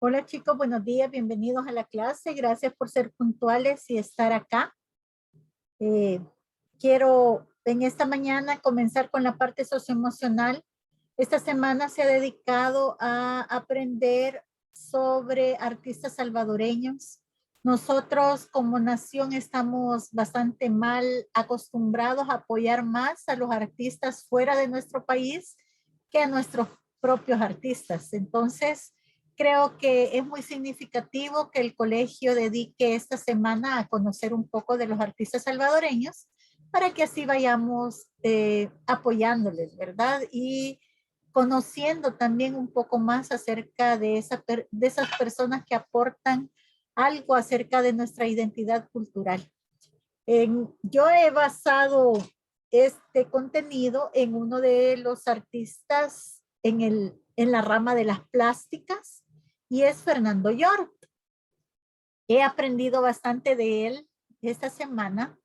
Hola chicos, buenos días, bienvenidos a la clase. Gracias por ser puntuales y estar acá. Eh, Quiero en esta mañana comenzar con la parte socioemocional. Esta semana se ha dedicado a aprender sobre artistas salvadoreños. Nosotros como nación estamos bastante mal acostumbrados a apoyar más a los artistas fuera de nuestro país que a nuestros propios artistas. Entonces, creo que es muy significativo que el colegio dedique esta semana a conocer un poco de los artistas salvadoreños para que así vayamos apoyándoles, ¿verdad? Y conociendo también un poco más acerca de esas personas que aportan algo acerca de nuestra identidad cultural. Yo he basado este contenido en uno de los artistas en la rama de las plásticas y es Fernando York. He aprendido bastante de él esta semana.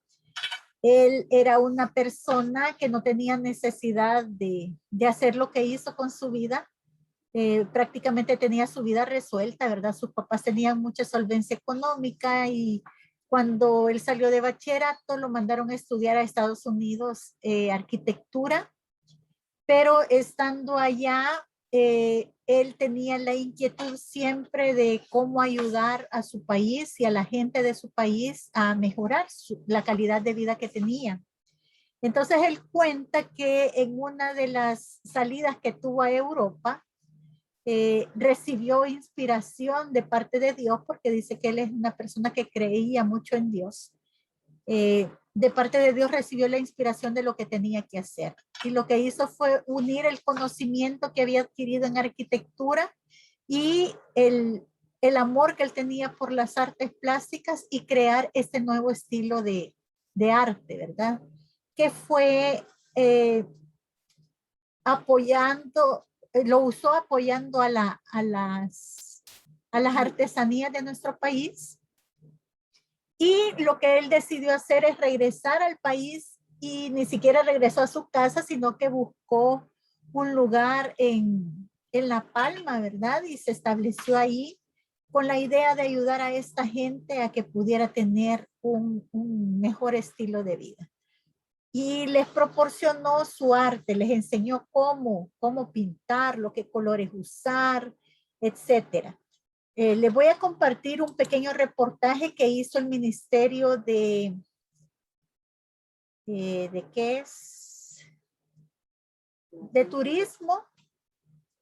Él era una persona que no tenía necesidad de hacer lo que hizo con su vida. Prácticamente tenía su vida resuelta, ¿verdad? Sus papás tenían mucha solvencia económica y cuando él salió de bachillerato lo mandaron a estudiar a Estados Unidos arquitectura, pero estando allá, él tenía la inquietud siempre de cómo ayudar a su país y a la gente de su país a mejorar la calidad de vida que tenía. Entonces él cuenta que en una de las salidas que tuvo a Europa, recibió inspiración de parte de Dios, porque dice que él es una persona que creía mucho en Dios. De parte de Dios recibió la inspiración de lo que tenía que hacer. Y lo que hizo fue unir el conocimiento que había adquirido en arquitectura y el amor que él tenía por las artes plásticas y crear este nuevo estilo de arte, ¿verdad? Que fue apoyando, lo usó apoyando a las artesanías de nuestro país. Y lo que él decidió hacer es regresar al país y ni siquiera regresó a su casa, sino que buscó un lugar en La Palma, ¿verdad? Y se estableció ahí con la idea de ayudar a esta gente a que pudiera tener un mejor estilo de vida. Y les proporcionó su arte, les enseñó cómo pintarlo, qué colores usar, etcétera. Les voy a compartir un pequeño reportaje que hizo el Ministerio ¿de qué es? De Turismo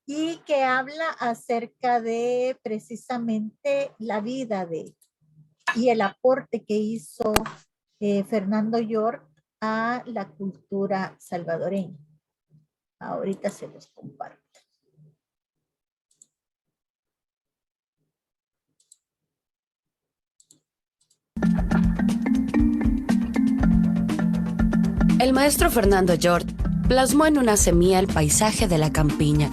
y que habla acerca de precisamente la vida y el aporte que hizo Fernando York a la cultura salvadoreña. Ahorita se los comparto. El maestro Fernando York plasmó en una semilla el paisaje de la campiña.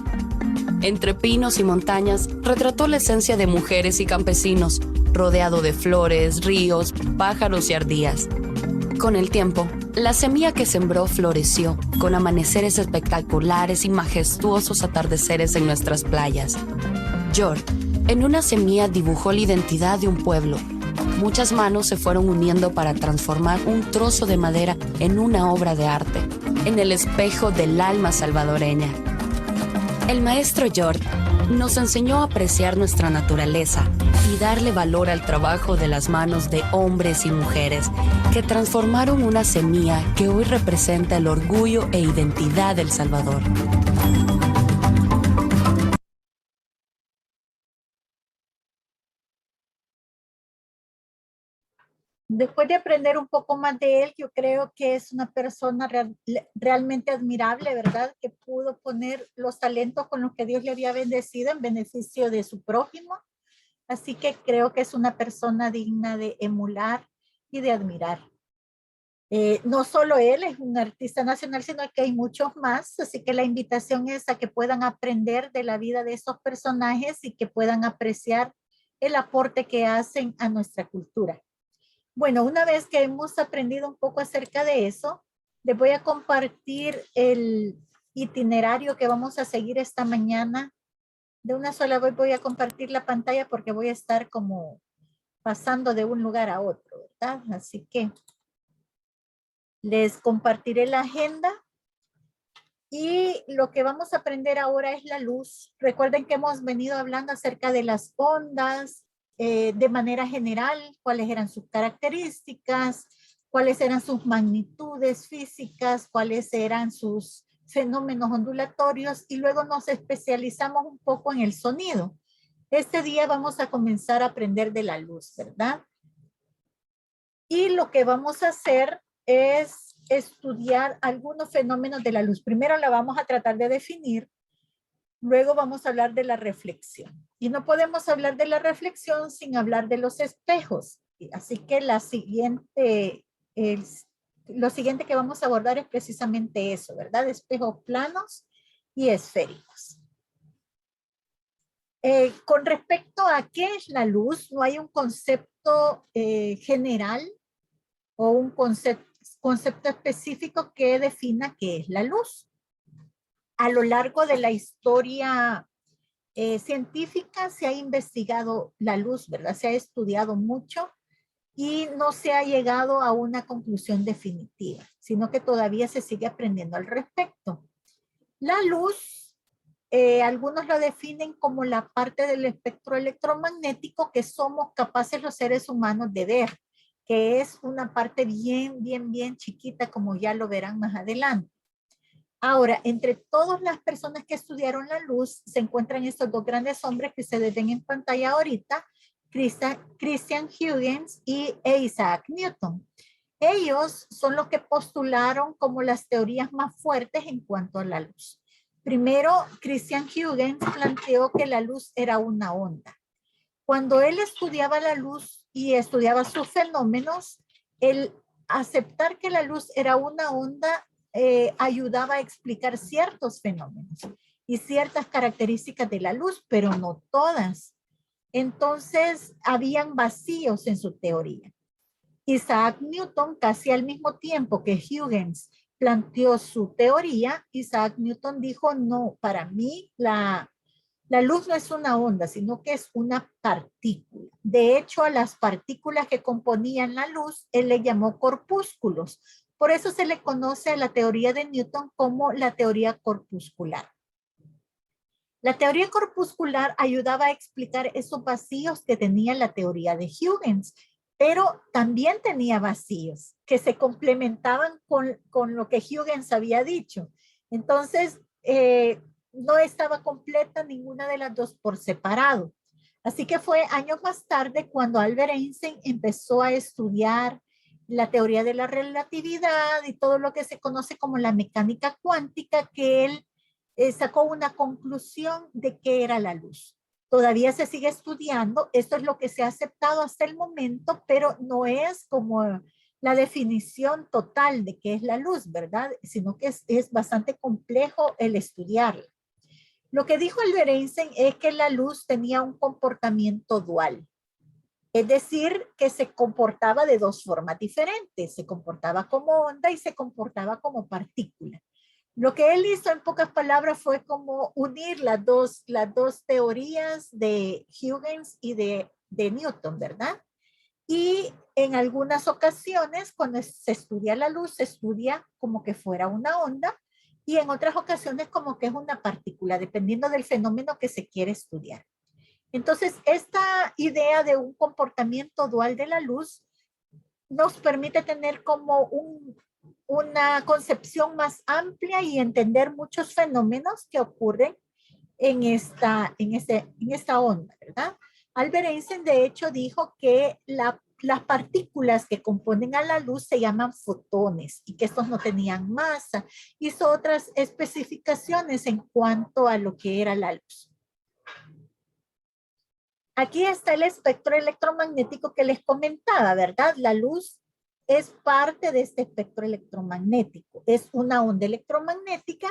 Entre pinos y montañas retrató la esencia de mujeres y campesinos, rodeado de flores, ríos, pájaros y ardías. Con el tiempo, la semilla que sembró floreció, con amaneceres espectaculares y majestuosos atardeceres en nuestras playas. York, en una semilla, dibujó la identidad de un pueblo. Muchas manos se fueron uniendo para transformar un trozo de madera en una obra de arte, en el espejo del alma salvadoreña. El maestro York nos enseñó a apreciar nuestra naturaleza y darle valor al trabajo de las manos de hombres y mujeres que transformaron una semilla que hoy representa el orgullo e identidad del Salvador. Después de aprender un poco más de él, yo creo que es una persona realmente admirable, ¿verdad? Que pudo poner los talentos con los que Dios le había bendecido en beneficio de su prójimo. Así que creo que es una persona digna de emular y de admirar. No solo él es un artista nacional, sino que hay muchos más. Así que la invitación es a que puedan aprender de la vida de esos personajes y que puedan apreciar el aporte que hacen a nuestra cultura. Bueno, una vez que hemos aprendido un poco acerca de eso, les voy a compartir el itinerario que vamos a seguir esta mañana De una sola vez voy a compartir la pantalla porque voy a estar como pasando de un lugar a otro, ¿verdad? Así que les compartiré la agenda y lo que vamos a aprender ahora es la luz. Recuerden que hemos venido hablando acerca de las ondas de manera general, cuáles eran sus características, cuáles eran sus magnitudes físicas, cuáles eran sus fenómenos ondulatorios y luego nos especializamos un poco en el sonido. Este día vamos a comenzar a aprender de la luz, ¿verdad? Y lo que vamos a hacer es estudiar algunos fenómenos de la luz. Primero la vamos a tratar de definir, luego vamos a hablar de la reflexión. Y no podemos hablar de la reflexión sin hablar de los espejos. Así que lo siguiente que vamos a abordar es precisamente eso, ¿verdad? Espejos planos y esféricos. Con respecto a qué es la luz, no hay un concepto general o un concepto específico que defina qué es la luz. A lo largo de la historia científica se ha investigado la luz, ¿verdad? Se ha estudiado mucho y no se ha llegado a una conclusión definitiva, sino que todavía se sigue aprendiendo al respecto. La luz, algunos lo definen como la parte del espectro electromagnético que somos capaces los seres humanos de ver, que es una parte bien chiquita, como ya lo verán más adelante. Ahora, entre todas las personas que estudiaron la luz, se encuentran estos dos grandes hombres que se ven en pantalla ahorita, Christian Huygens y Isaac Newton. Ellos son los que postularon como las teorías más fuertes en cuanto a la luz. Primero, Christian Huygens planteó que la luz era una onda. Cuando él estudiaba la luz y estudiaba sus fenómenos, el aceptar que la luz era una onda ayudaba a explicar ciertos fenómenos y ciertas características de la luz, pero no todas. Entonces, habían vacíos en su teoría. Isaac Newton, casi al mismo tiempo que Huygens planteó su teoría, Isaac Newton dijo, no, para mí la luz no es una onda, sino que es una partícula. De hecho, a las partículas que componían la luz, él le llamó corpúsculos. Por eso se le conoce a la teoría de Newton como la teoría corpuscular. La teoría corpuscular ayudaba a explicar esos vacíos que tenía la teoría de Huygens, pero también tenía vacíos que se complementaban con lo que Huygens había dicho. Entonces, no estaba completa ninguna de las dos por separado. Así que fue años más tarde cuando Albert Einstein empezó a estudiar la teoría de la relatividad y todo lo que se conoce como la mecánica cuántica, que él sacó una conclusión de qué era la luz. Todavía se sigue estudiando, esto es lo que se ha aceptado hasta el momento, pero no es como la definición total de qué es la luz, ¿verdad? Sino que es bastante complejo el estudiarla. Lo que dijo Albert Einstein es que la luz tenía un comportamiento dual. Es decir, que se comportaba de dos formas diferentes. Se comportaba como onda y se comportaba como partícula. Lo que él hizo en pocas palabras fue como unir las dos teorías de Huygens y de Newton, ¿verdad? Y en algunas ocasiones, cuando se estudia la luz, se estudia como que fuera una onda y en otras ocasiones como que es una partícula, dependiendo del fenómeno que se quiere estudiar. Entonces, esta idea de un comportamiento dual de la luz nos permite tener como una concepción más amplia y entender muchos fenómenos que ocurren en esta onda, ¿verdad? Albert Einstein, de hecho, dijo que las partículas que componen a la luz se llaman fotones y que estos no tenían masa. Hizo otras especificaciones en cuanto a lo que era la luz. Aquí está el espectro electromagnético que les comentaba, ¿verdad? La luz es parte de este espectro electromagnético. Es una onda electromagnética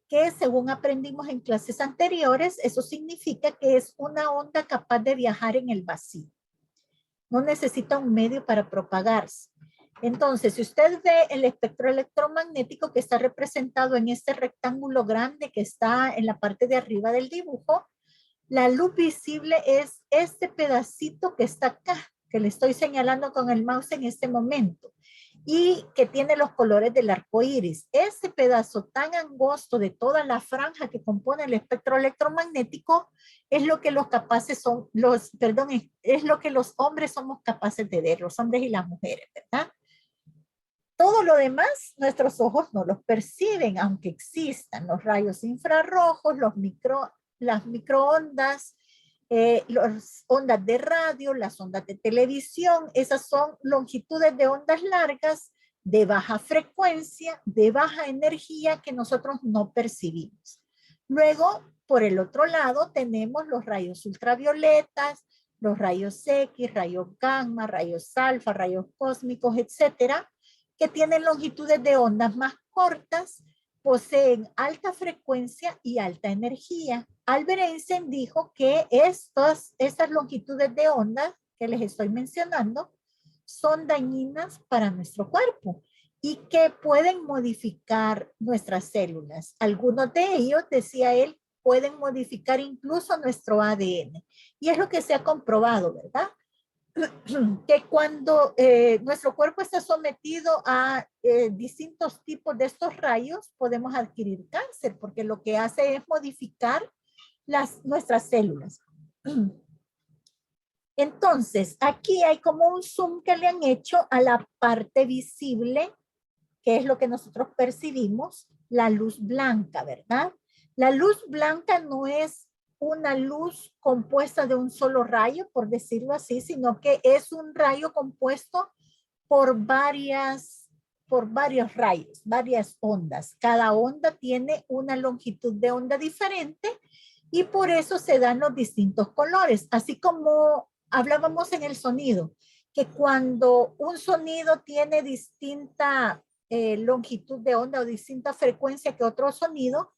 que, según aprendimos en clases anteriores, eso significa que es una onda capaz de viajar en el vacío. No necesita un medio para propagarse. Entonces, si usted ve el espectro electromagnético que está representado en este rectángulo grande que está en la parte de arriba del dibujo, La luz visible es este pedacito que está acá, que le estoy señalando con el mouse en este momento, y que tiene los colores del arco iris. Ese pedazo tan angosto de toda la franja que compone el espectro electromagnético es lo que es lo que los hombres somos capaces de ver, los hombres y las mujeres, ¿verdad? Todo lo demás, nuestros ojos no los perciben, aunque existan los rayos infrarrojos, las microondas, las ondas de radio, las ondas de televisión. Esas son longitudes de ondas largas, de baja frecuencia, de baja energía que nosotros no percibimos. Luego, por el otro lado, tenemos los rayos ultravioletas, los rayos X, rayos gamma, rayos alfa, rayos cósmicos, etcétera, que tienen longitudes de ondas más cortas, poseen alta frecuencia y alta energía. Albert Einstein dijo que estas longitudes de ondas que les estoy mencionando son dañinas para nuestro cuerpo y que pueden modificar nuestras células. Algunos de ellos, decía él, pueden modificar incluso nuestro ADN. Y es lo que se ha comprobado, ¿verdad? Que cuando nuestro cuerpo está sometido a distintos tipos de estos rayos, podemos adquirir cáncer, porque lo que hace es modificar nuestras células. Entonces, aquí hay como un zoom que le han hecho a la parte visible, que es lo que nosotros percibimos, la luz blanca, ¿verdad? La luz blanca no es una luz compuesta de un solo rayo, por decirlo así, sino que es un rayo compuesto por varios rayos, varias ondas. Cada onda tiene una longitud de onda diferente y por eso se dan los distintos colores, así como hablábamos en el sonido, que cuando un sonido tiene distinta longitud de onda o distinta frecuencia que otro sonido,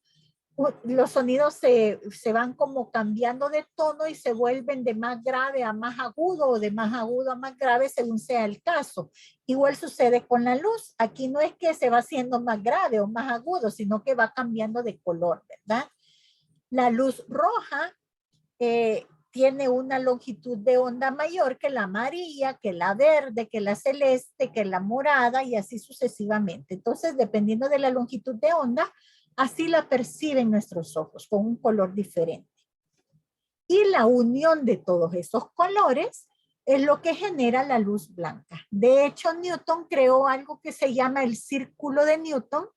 los sonidos se van como cambiando de tono y se vuelven de más grave a más agudo o de más agudo a más grave según sea el caso. Igual sucede con la luz. Aquí no es que se va haciendo más grave o más agudo, sino que va cambiando de color, ¿verdad? La luz roja tiene una longitud de onda mayor que la amarilla, que la verde, que la celeste, que la morada y así sucesivamente. Entonces, dependiendo de la longitud de onda, así la perciben nuestros ojos, con un color diferente. Y la unión de todos esos colores es lo que genera la luz blanca. De hecho, Newton creó algo que se llama el círculo de Newton,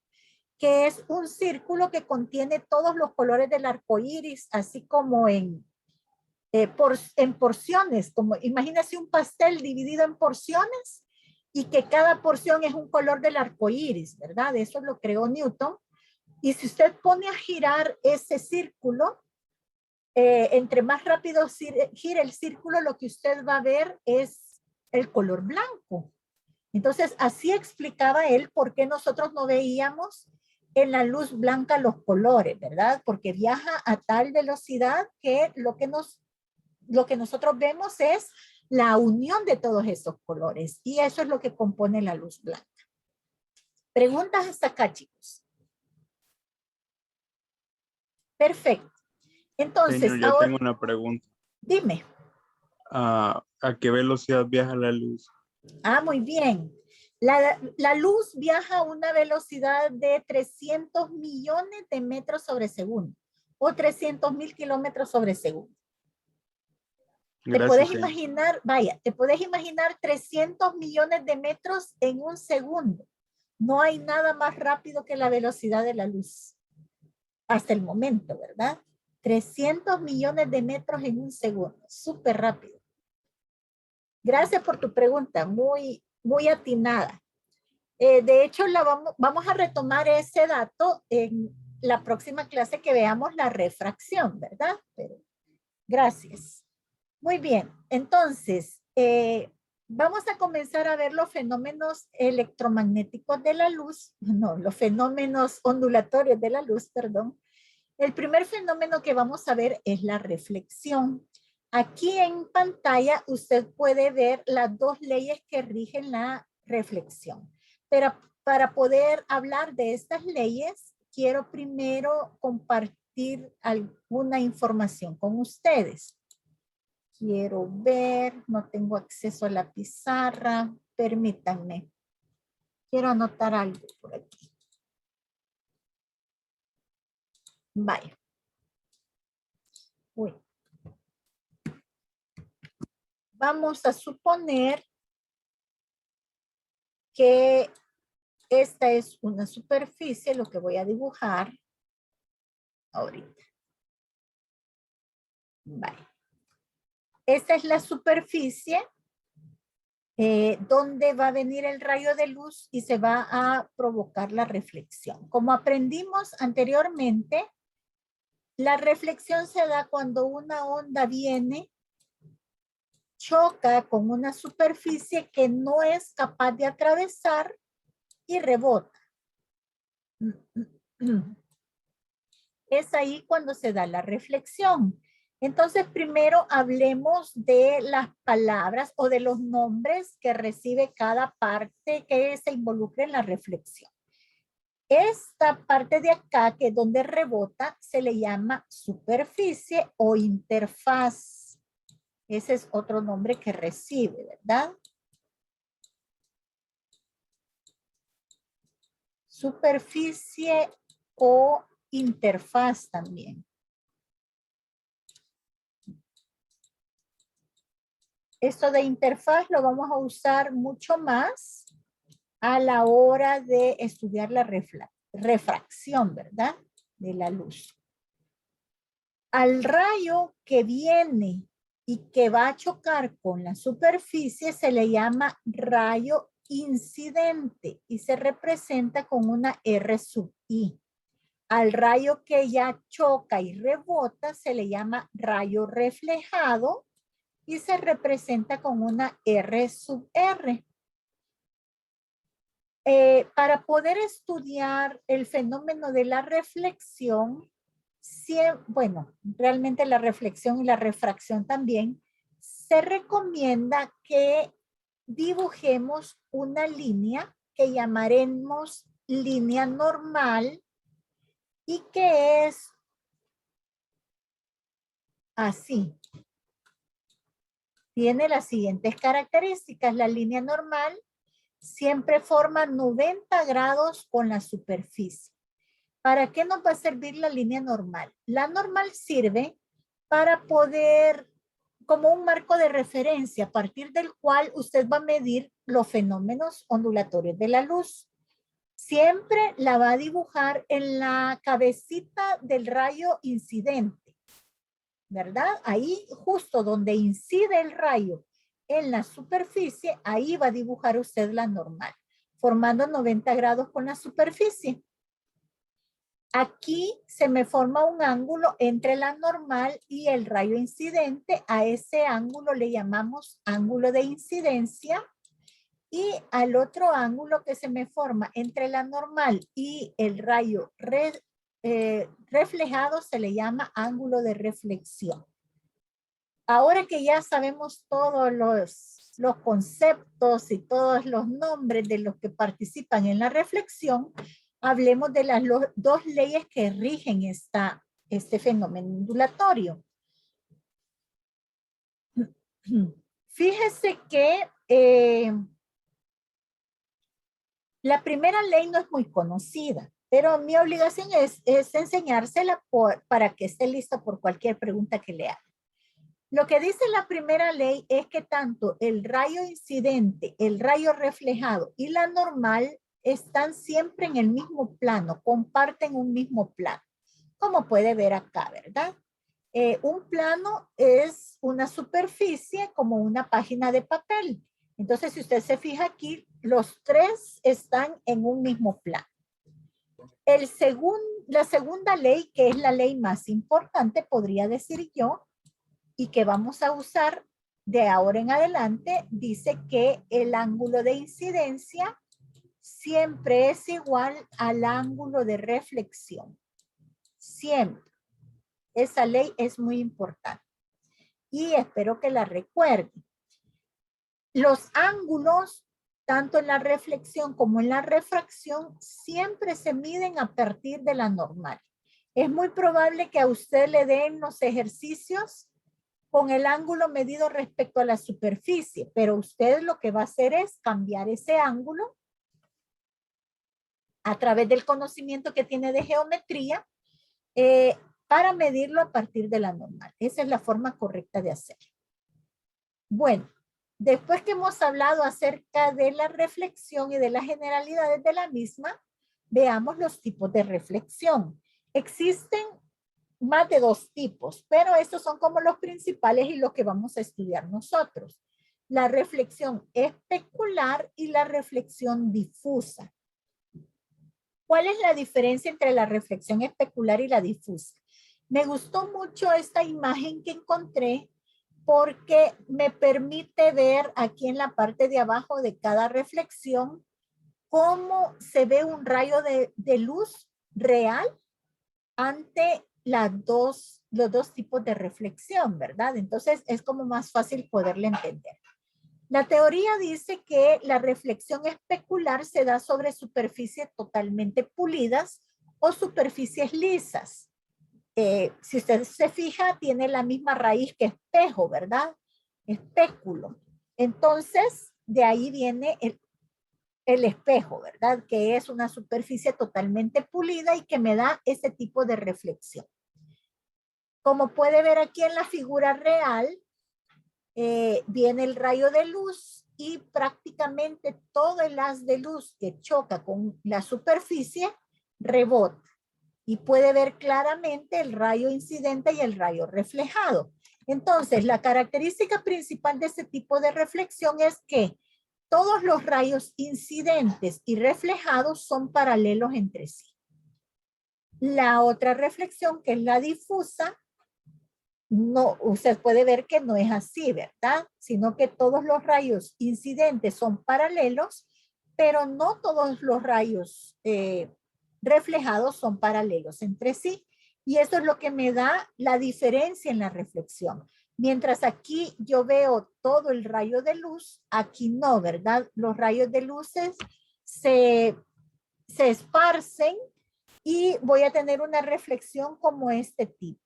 que es un círculo que contiene todos los colores del arco iris, así como en porciones, como imagínese un pastel dividido en porciones y que cada porción es un color del arco iris, ¿verdad? Eso lo creó Newton. Y si usted pone a girar ese círculo, entre más rápido gira el círculo, lo que usted va a ver es el color blanco. Entonces, así explicaba él por qué nosotros no veíamos en la luz blanca los colores, ¿verdad? Porque viaja a tal velocidad que lo que nosotros vemos es la unión de todos esos colores. Y eso es lo que compone la luz blanca. Preguntas hasta acá, chicos. Perfecto. Entonces, Señor, yo tengo una pregunta. Dime. ¿A qué velocidad viaja la luz? Muy bien. La luz viaja a una velocidad de 300 millones de metros sobre segundo o 300,000 kilómetros sobre segundo. Gracias, te puedes señor. imaginar, te puedes imaginar 300 millones de metros en un segundo. No hay nada más rápido que la velocidad de la luz. Hasta el momento, ¿verdad? 300 millones de metros en un segundo. Súper rápido. Gracias por tu pregunta, muy, muy atinada. De hecho, vamos a retomar ese dato en la próxima clase que veamos la refracción, ¿verdad? Pero, gracias. Muy bien, entonces, vamos a comenzar a ver los fenómenos electromagnéticos de la luz, no, los fenómenos ondulatorios de la luz, perdón. El primer fenómeno que vamos a ver es la reflexión. Aquí en pantalla usted puede ver las dos leyes que rigen la reflexión. Pero para poder hablar de estas leyes, quiero primero compartir alguna información con ustedes. Quiero ver, no tengo acceso a la pizarra, permítanme. Quiero anotar algo por aquí. Vaya. Uy. Vamos a suponer que esta es una superficie, lo que voy a dibujar ahorita. Vale. Esta es la superficie donde va a venir el rayo de luz y se va a provocar la reflexión. Como aprendimos anteriormente, la reflexión se da cuando una onda viene, choca con una superficie que no es capaz de atravesar y rebota. Es ahí cuando se da la reflexión. Entonces, primero hablemos de las palabras o de los nombres que recibe cada parte que se involucra en la reflexión. Esta parte de acá, que es donde rebota, se le llama superficie o interfaz. Ese es otro nombre que recibe, ¿verdad? Superficie o interfaz también. Esto de interfaz lo vamos a usar mucho más a la hora de estudiar la refracción, ¿verdad? De la luz. Al rayo que viene y que va a chocar con la superficie se le llama rayo incidente y se representa con una R sub I. Al rayo que ya choca y rebota se le llama rayo reflejado y se representa con una R sub R. Para poder estudiar el fenómeno de la reflexión, bueno, realmente la reflexión y la refracción también, se recomienda que dibujemos una línea que llamaremos línea normal y que es así. Tiene las siguientes características. La línea normal siempre forma 90 grados con la superficie. ¿Para qué nos va a servir la línea normal? La normal sirve para poder, como un marco de referencia, a partir del cual usted va a medir los fenómenos ondulatorios de la luz. Siempre la va a dibujar en la cabecita del rayo incidente, ¿verdad? Ahí justo donde incide el rayo en la superficie, ahí va a dibujar usted la normal, formando 90 grados con la superficie. Aquí se me forma un ángulo entre la normal y el rayo incidente. A ese ángulo le llamamos ángulo de incidencia. Y al otro ángulo que se me forma entre la normal y el rayo reflejado se le llama ángulo de reflexión. Ahora que ya sabemos todos los conceptos y todos los nombres de los que participan en la reflexión, hablemos de las dos leyes que rigen este fenómeno ondulatorio. Fíjese que la primera ley no es muy conocida, pero mi obligación es enseñársela para que esté listo por cualquier pregunta que le haga. Lo que dice la primera ley es que tanto el rayo incidente, el rayo reflejado y la normal están siempre en el mismo plano, comparten un mismo plano, como puede ver acá, ¿verdad? Un plano es una superficie como una página de papel. Entonces, si usted se fija aquí, los tres están en un mismo plano. La segunda ley, que es la ley más importante, podría decir yo, y que vamos a usar de ahora en adelante, dice que el ángulo de incidencia siempre es igual al ángulo de reflexión. Siempre. Esa ley es muy importante y espero que la recuerde. Los ángulos, tanto en la reflexión como en la refracción, siempre se miden a partir de la normal. Es muy probable que a usted le den los ejercicios con el ángulo medido respecto a la superficie, pero usted lo que va a hacer es cambiar ese ángulo a través del conocimiento que tiene de geometría para medirlo a partir de la normal. Esa es la forma correcta de hacerlo. Bueno, después que hemos hablado acerca de la reflexión y de las generalidades de la misma, veamos los tipos de reflexión. Existen más de 2 tipos, pero estos son como los principales y los que vamos a estudiar nosotros. La reflexión especular y la reflexión difusa. ¿Cuál es la diferencia entre la reflexión especular y la difusa? Me gustó mucho esta imagen que encontré porque me permite ver aquí en la parte de abajo de cada reflexión cómo se ve un rayo de luz real ante los dos tipos de reflexión, ¿verdad? Entonces es como más fácil poderle entender. La teoría dice que la reflexión especular se da sobre superficies totalmente pulidas o superficies lisas. Si usted se fija, tiene la misma raíz que espejo, ¿verdad? Espéculo. Entonces, de ahí viene el espejo, ¿verdad? Que es una superficie totalmente pulida y que me da ese tipo de reflexión. Como puede ver aquí en la figura real, viene el rayo de luz y prácticamente todo el haz de luz que choca con la superficie rebota. Y puede ver claramente el rayo incidente y el rayo reflejado. Entonces, la característica principal de este tipo de reflexión es que todos los rayos incidentes y reflejados son paralelos entre sí. La otra reflexión, que es la difusa, no, usted puede ver que no es así, ¿verdad? Sino que todos los rayos incidentes son paralelos, pero no todos los rayos reflejados son paralelos entre sí. Y eso es lo que me da la diferencia en la reflexión. Mientras aquí yo veo todo el rayo de luz, aquí no, ¿verdad? Los rayos de luces se esparcen y voy a tener una reflexión como este tipo.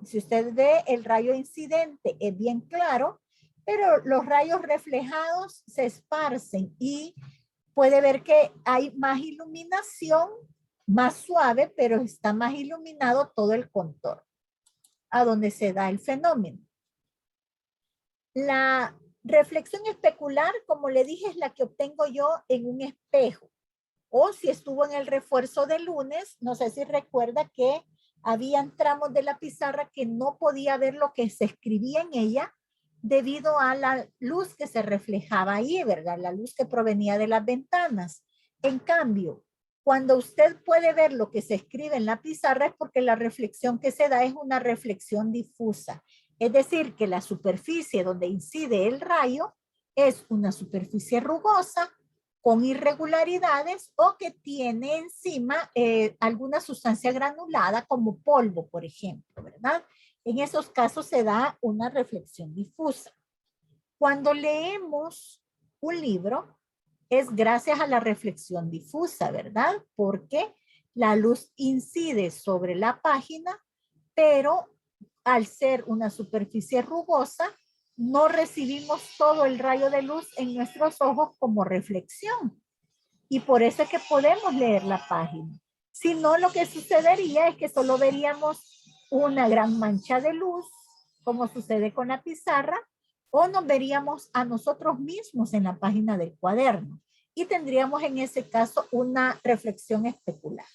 Si usted ve, el rayo incidente es bien claro, pero los rayos reflejados se esparcen y puede ver que hay más iluminación, más suave, pero está más iluminado todo el contorno a donde se da el fenómeno. La reflexión especular, como le dije, es la que obtengo yo en un espejo. O si estuvo en el refuerzo de lunes, no sé si recuerda que habían tramos de la pizarra que no podía ver lo que se escribía en ella debido a la luz que se reflejaba ahí, ¿verdad? La luz que provenía de las ventanas. En cambio, cuando usted puede ver lo que se escribe en la pizarra es porque la reflexión que se da es una reflexión difusa. Es decir, que la superficie donde incide el rayo es una superficie rugosa con irregularidades o que tiene encima alguna sustancia granulada como polvo, por ejemplo, ¿verdad? En esos casos se da una reflexión difusa. Cuando leemos un libro, es gracias a la reflexión difusa, ¿verdad? Porque la luz incide sobre la página, pero al ser una superficie rugosa, no recibimos todo el rayo de luz en nuestros ojos como reflexión. Y por eso es que podemos leer la página. Si no, lo que sucedería es que solo veríamos una gran mancha de luz, como sucede con la pizarra, o nos veríamos a nosotros mismos en la página del cuaderno. Y tendríamos en ese caso una reflexión especular.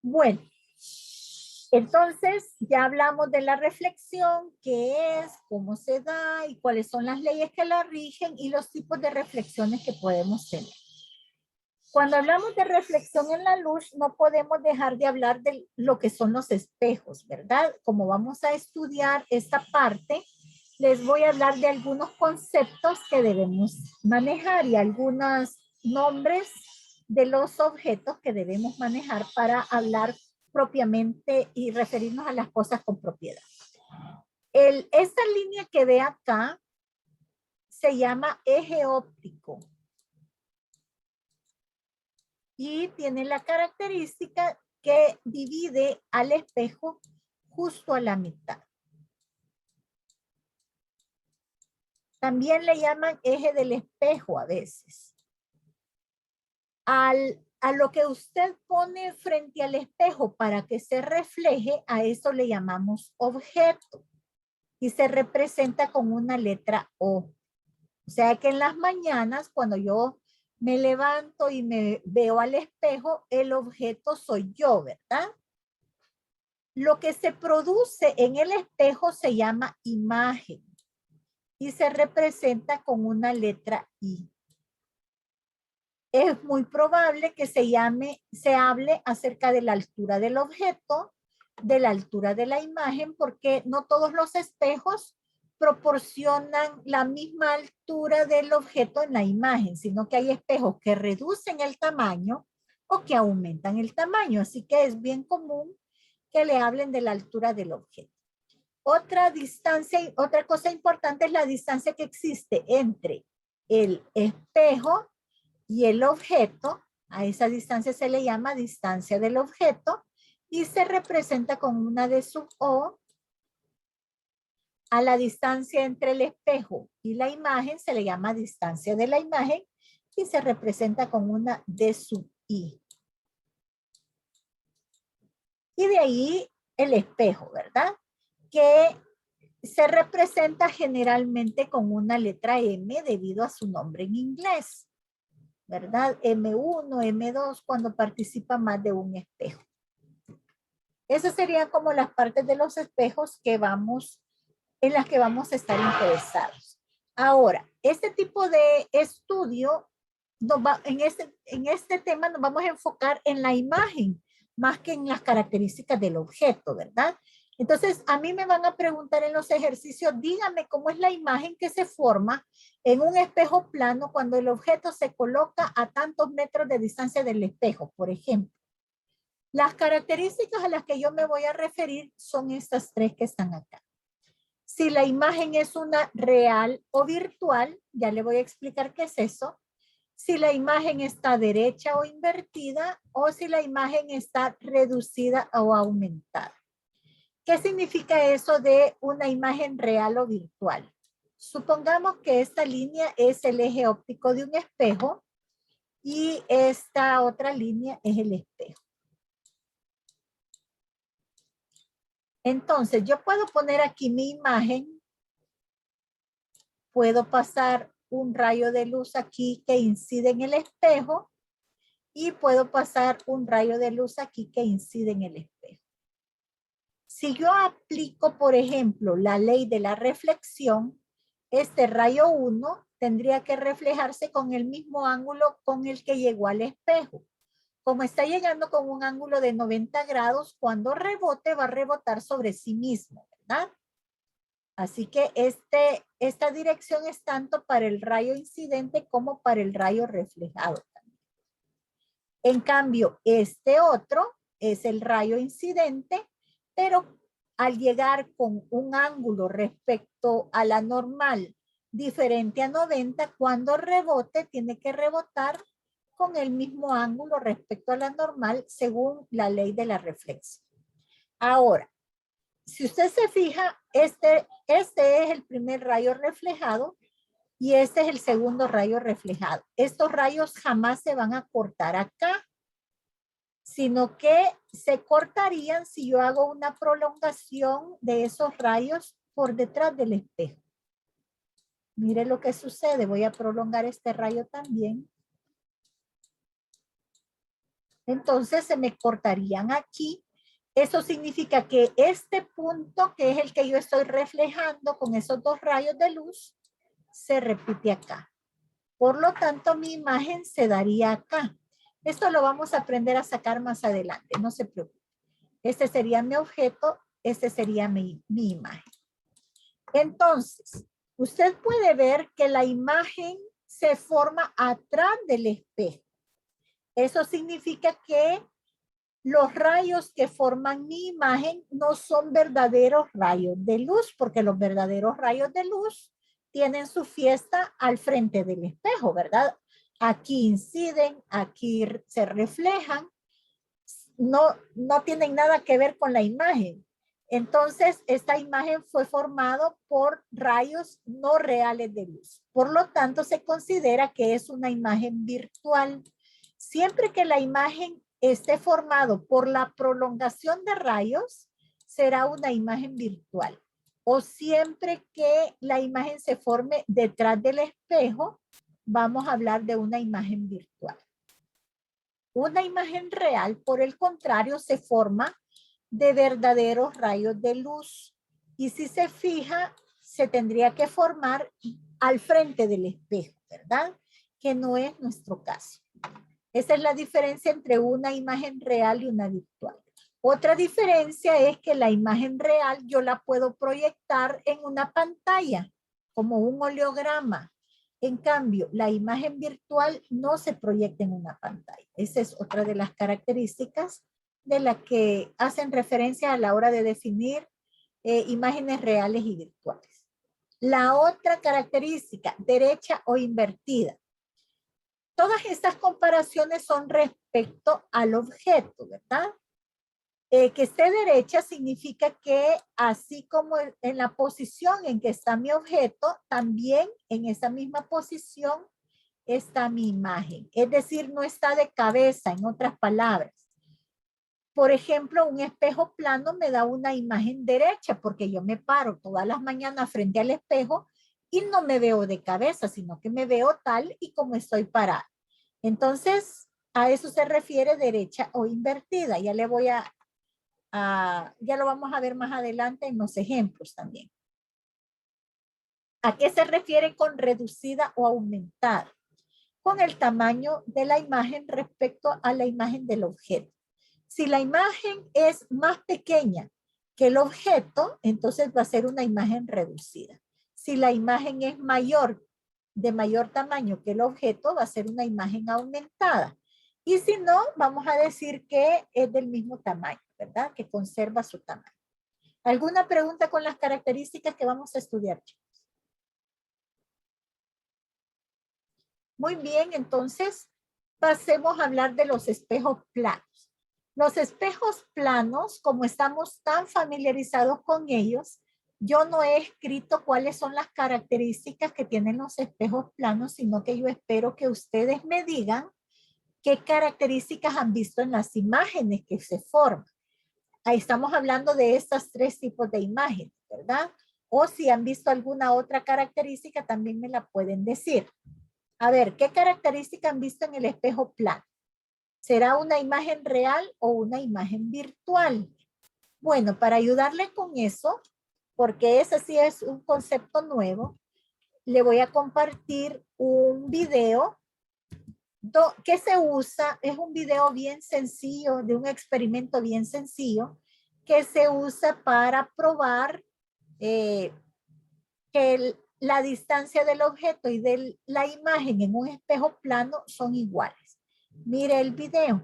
Bueno, entonces ya hablamos de la reflexión, qué es, cómo se da y cuáles son las leyes que la rigen y los tipos de reflexiones que podemos tener. Cuando hablamos de reflexión en la luz, no podemos dejar de hablar de lo que son los espejos, ¿verdad? Como vamos a estudiar esta parte, les voy a hablar de algunos conceptos que debemos manejar y algunos nombres de los objetos que debemos manejar para hablar propiamente y referirnos a las cosas con propiedad. Esta línea que ve acá se llama eje óptico. y tiene la característica que divide al espejo justo a la mitad. También le llaman eje del espejo a veces. A lo que usted pone frente al espejo para que se refleje, a eso le llamamos objeto. Y se representa con una letra O. O sea que en las mañanas, cuando yo me levanto y me veo al espejo, el objeto soy yo, ¿verdad? Lo que se produce en el espejo se llama imagen y se representa con una letra I. Es muy probable que se hable acerca de la altura del objeto, de la altura de la imagen, porque no todos los espejos proporcionan la misma altura del objeto en la imagen, sino que hay espejos que reducen el tamaño o que aumentan el tamaño. Así que es bien común que le hablen de la altura del objeto. Otra cosa importante es la distancia que existe entre el espejo y el objeto. A esa distancia se le llama distancia del objeto y se representa con una D sub O. A la distancia entre el espejo y la imagen se le llama distancia de la imagen y se representa con una D sub I. Y de ahí el espejo, ¿verdad? Que se representa generalmente con una letra M debido a su nombre en inglés, ¿verdad? M1, M2, cuando participa más de un espejo. Esas serían como las partes de los espejos en las que vamos a estar interesados. Ahora, este tipo de estudio, en este tema nos vamos a enfocar en la imagen, más que en las características del objeto, ¿verdad? Entonces, a mí me van a preguntar en los ejercicios, dígame cómo es la imagen que se forma en un espejo plano cuando el objeto se coloca a tantos metros de distancia del espejo, por ejemplo. Las características a las que yo me voy a referir son estas tres que están acá. Si la imagen es una real o virtual, ya le voy a explicar qué es eso. Si la imagen está derecha o invertida, o si la imagen está reducida o aumentada. ¿Qué significa eso de una imagen real o virtual? Supongamos que esta línea es el eje óptico de un espejo y esta otra línea es el espejo. Entonces, yo puedo poner aquí mi imagen, puedo pasar un rayo de luz aquí que incide en el espejo y puedo pasar un rayo de luz aquí que incide en el espejo. Si yo aplico, por ejemplo, la ley de la reflexión, este rayo 1 tendría que reflejarse con el mismo ángulo con el que llegó al espejo. Como está llegando con un ángulo de 90 grados, cuando rebote va a rebotar sobre sí mismo, ¿verdad? Así que esta dirección es tanto para el rayo incidente como para el rayo reflejado también. En cambio, este otro es el rayo incidente, pero al llegar con un ángulo respecto a la normal diferente a 90, cuando rebote tiene que rebotar con el mismo ángulo respecto a la normal según la ley de la reflexión. Ahora, si usted se fija, este es el primer rayo reflejado y este es el segundo rayo reflejado. Estos rayos jamás se van a cortar acá, sino que se cortarían si yo hago una prolongación de esos rayos por detrás del espejo. Mire lo que sucede. Voy a prolongar este rayo también. Entonces se me cortarían aquí. Eso significa que este punto, que es el que yo estoy reflejando con esos dos rayos de luz, se repite acá. Por lo tanto, mi imagen se daría acá. Esto lo vamos a aprender a sacar más adelante, no se preocupe. Este sería mi objeto, este sería mi imagen. Entonces, usted puede ver que la imagen se forma atrás del espejo. Eso significa que los rayos que forman mi imagen no son verdaderos rayos de luz, porque los verdaderos rayos de luz tienen su fiesta al frente del espejo, ¿verdad? aquí inciden, aquí se reflejan, no tienen nada que ver con la imagen. Entonces, esta imagen fue formada por rayos no reales de luz. Por lo tanto, se considera que es una imagen virtual. Siempre que la imagen esté formado por la prolongación de rayos, será una imagen virtual. O siempre que la imagen se forme detrás del espejo, vamos a hablar de una imagen virtual. Una imagen real, por el contrario, se forma de verdaderos rayos de luz. Y si se fija, se tendría que formar al frente del espejo, ¿verdad? Que no es nuestro caso. Esa es la diferencia entre una imagen real y una virtual. Otra diferencia es que la imagen real yo la puedo proyectar en una pantalla, como un oleograma. En cambio, la imagen virtual no se proyecta en una pantalla. Esa es otra de las características de las que hacen referencia a la hora de definir imágenes reales y virtuales. La otra característica, derecha o invertida. Todas estas comparaciones son respecto al objeto, ¿verdad? Que esté derecha significa que así como en la posición en que está mi objeto, también en esa misma posición está mi imagen. Es decir, no está de cabeza, en otras palabras. Por ejemplo, un espejo plano me da una imagen derecha porque yo me paro todas las mañanas frente al espejo y no me veo de cabeza, sino que me veo tal y como estoy parada. Entonces, a eso se refiere derecha o invertida. Ya lo vamos a ver más adelante en los ejemplos también. ¿A qué se refiere con reducida o aumentada? Con el tamaño de la imagen respecto a la imagen del objeto. Si la imagen es más pequeña que el objeto, entonces va a ser una imagen reducida. Si la imagen es de mayor tamaño que el objeto, va a ser una imagen aumentada. Y si no, vamos a decir que es del mismo tamaño, ¿verdad? Que conserva su tamaño. ¿Alguna pregunta con las características que vamos a estudiar, chicos? Muy bien, entonces pasemos a hablar de los espejos planos. Los espejos planos, como estamos tan familiarizados con ellos, yo no he escrito cuáles son las características que tienen los espejos planos, sino que yo espero que ustedes me digan qué características han visto en las imágenes que se forman. Ahí estamos hablando de estos tres tipos de imágenes, ¿verdad? O si han visto alguna otra característica, también me la pueden decir. A ver, ¿qué característica han visto en el espejo plano? ¿Será una imagen real o una imagen virtual? Bueno, para ayudarle con eso, porque ese sí es un concepto nuevo, le voy a compartir un video que se usa, es un video bien sencillo, de un experimento bien sencillo, que se usa para probar que la distancia del objeto y de la imagen en un espejo plano son iguales. Mire el video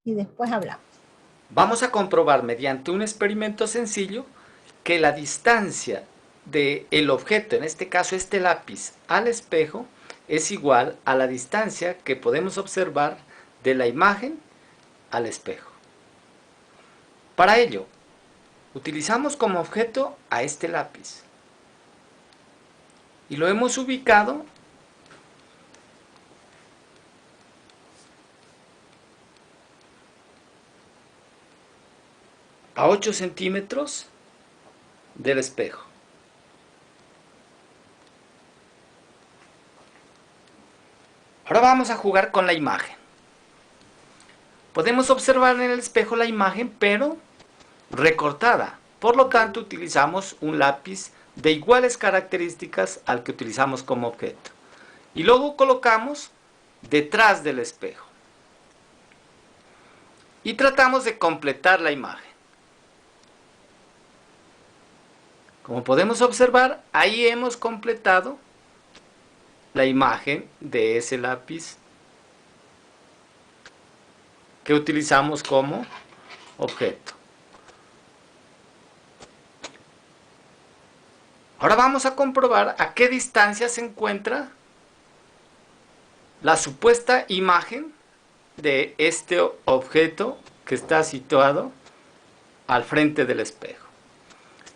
y después hablamos. Vamos a comprobar mediante un experimento sencillo que la distancia del objeto, en este caso este lápiz, al espejo es igual a la distancia que podemos observar de la imagen al espejo. Para ello, utilizamos como objeto a este lápiz y lo hemos ubicado a 8 centímetros del espejo. Ahora vamos a jugar con la imagen. Podemos observar en el espejo la imagen, pero recortada. Por lo tanto, utilizamos un lápiz de iguales características al que utilizamos como objeto. Y luego colocamos detrás del espejo. Y tratamos de completar la imagen. Como podemos observar, ahí hemos completado la imagen de ese lápiz que utilizamos como objeto. Ahora vamos a comprobar a qué distancia se encuentra la supuesta imagen de este objeto que está situado al frente del espejo.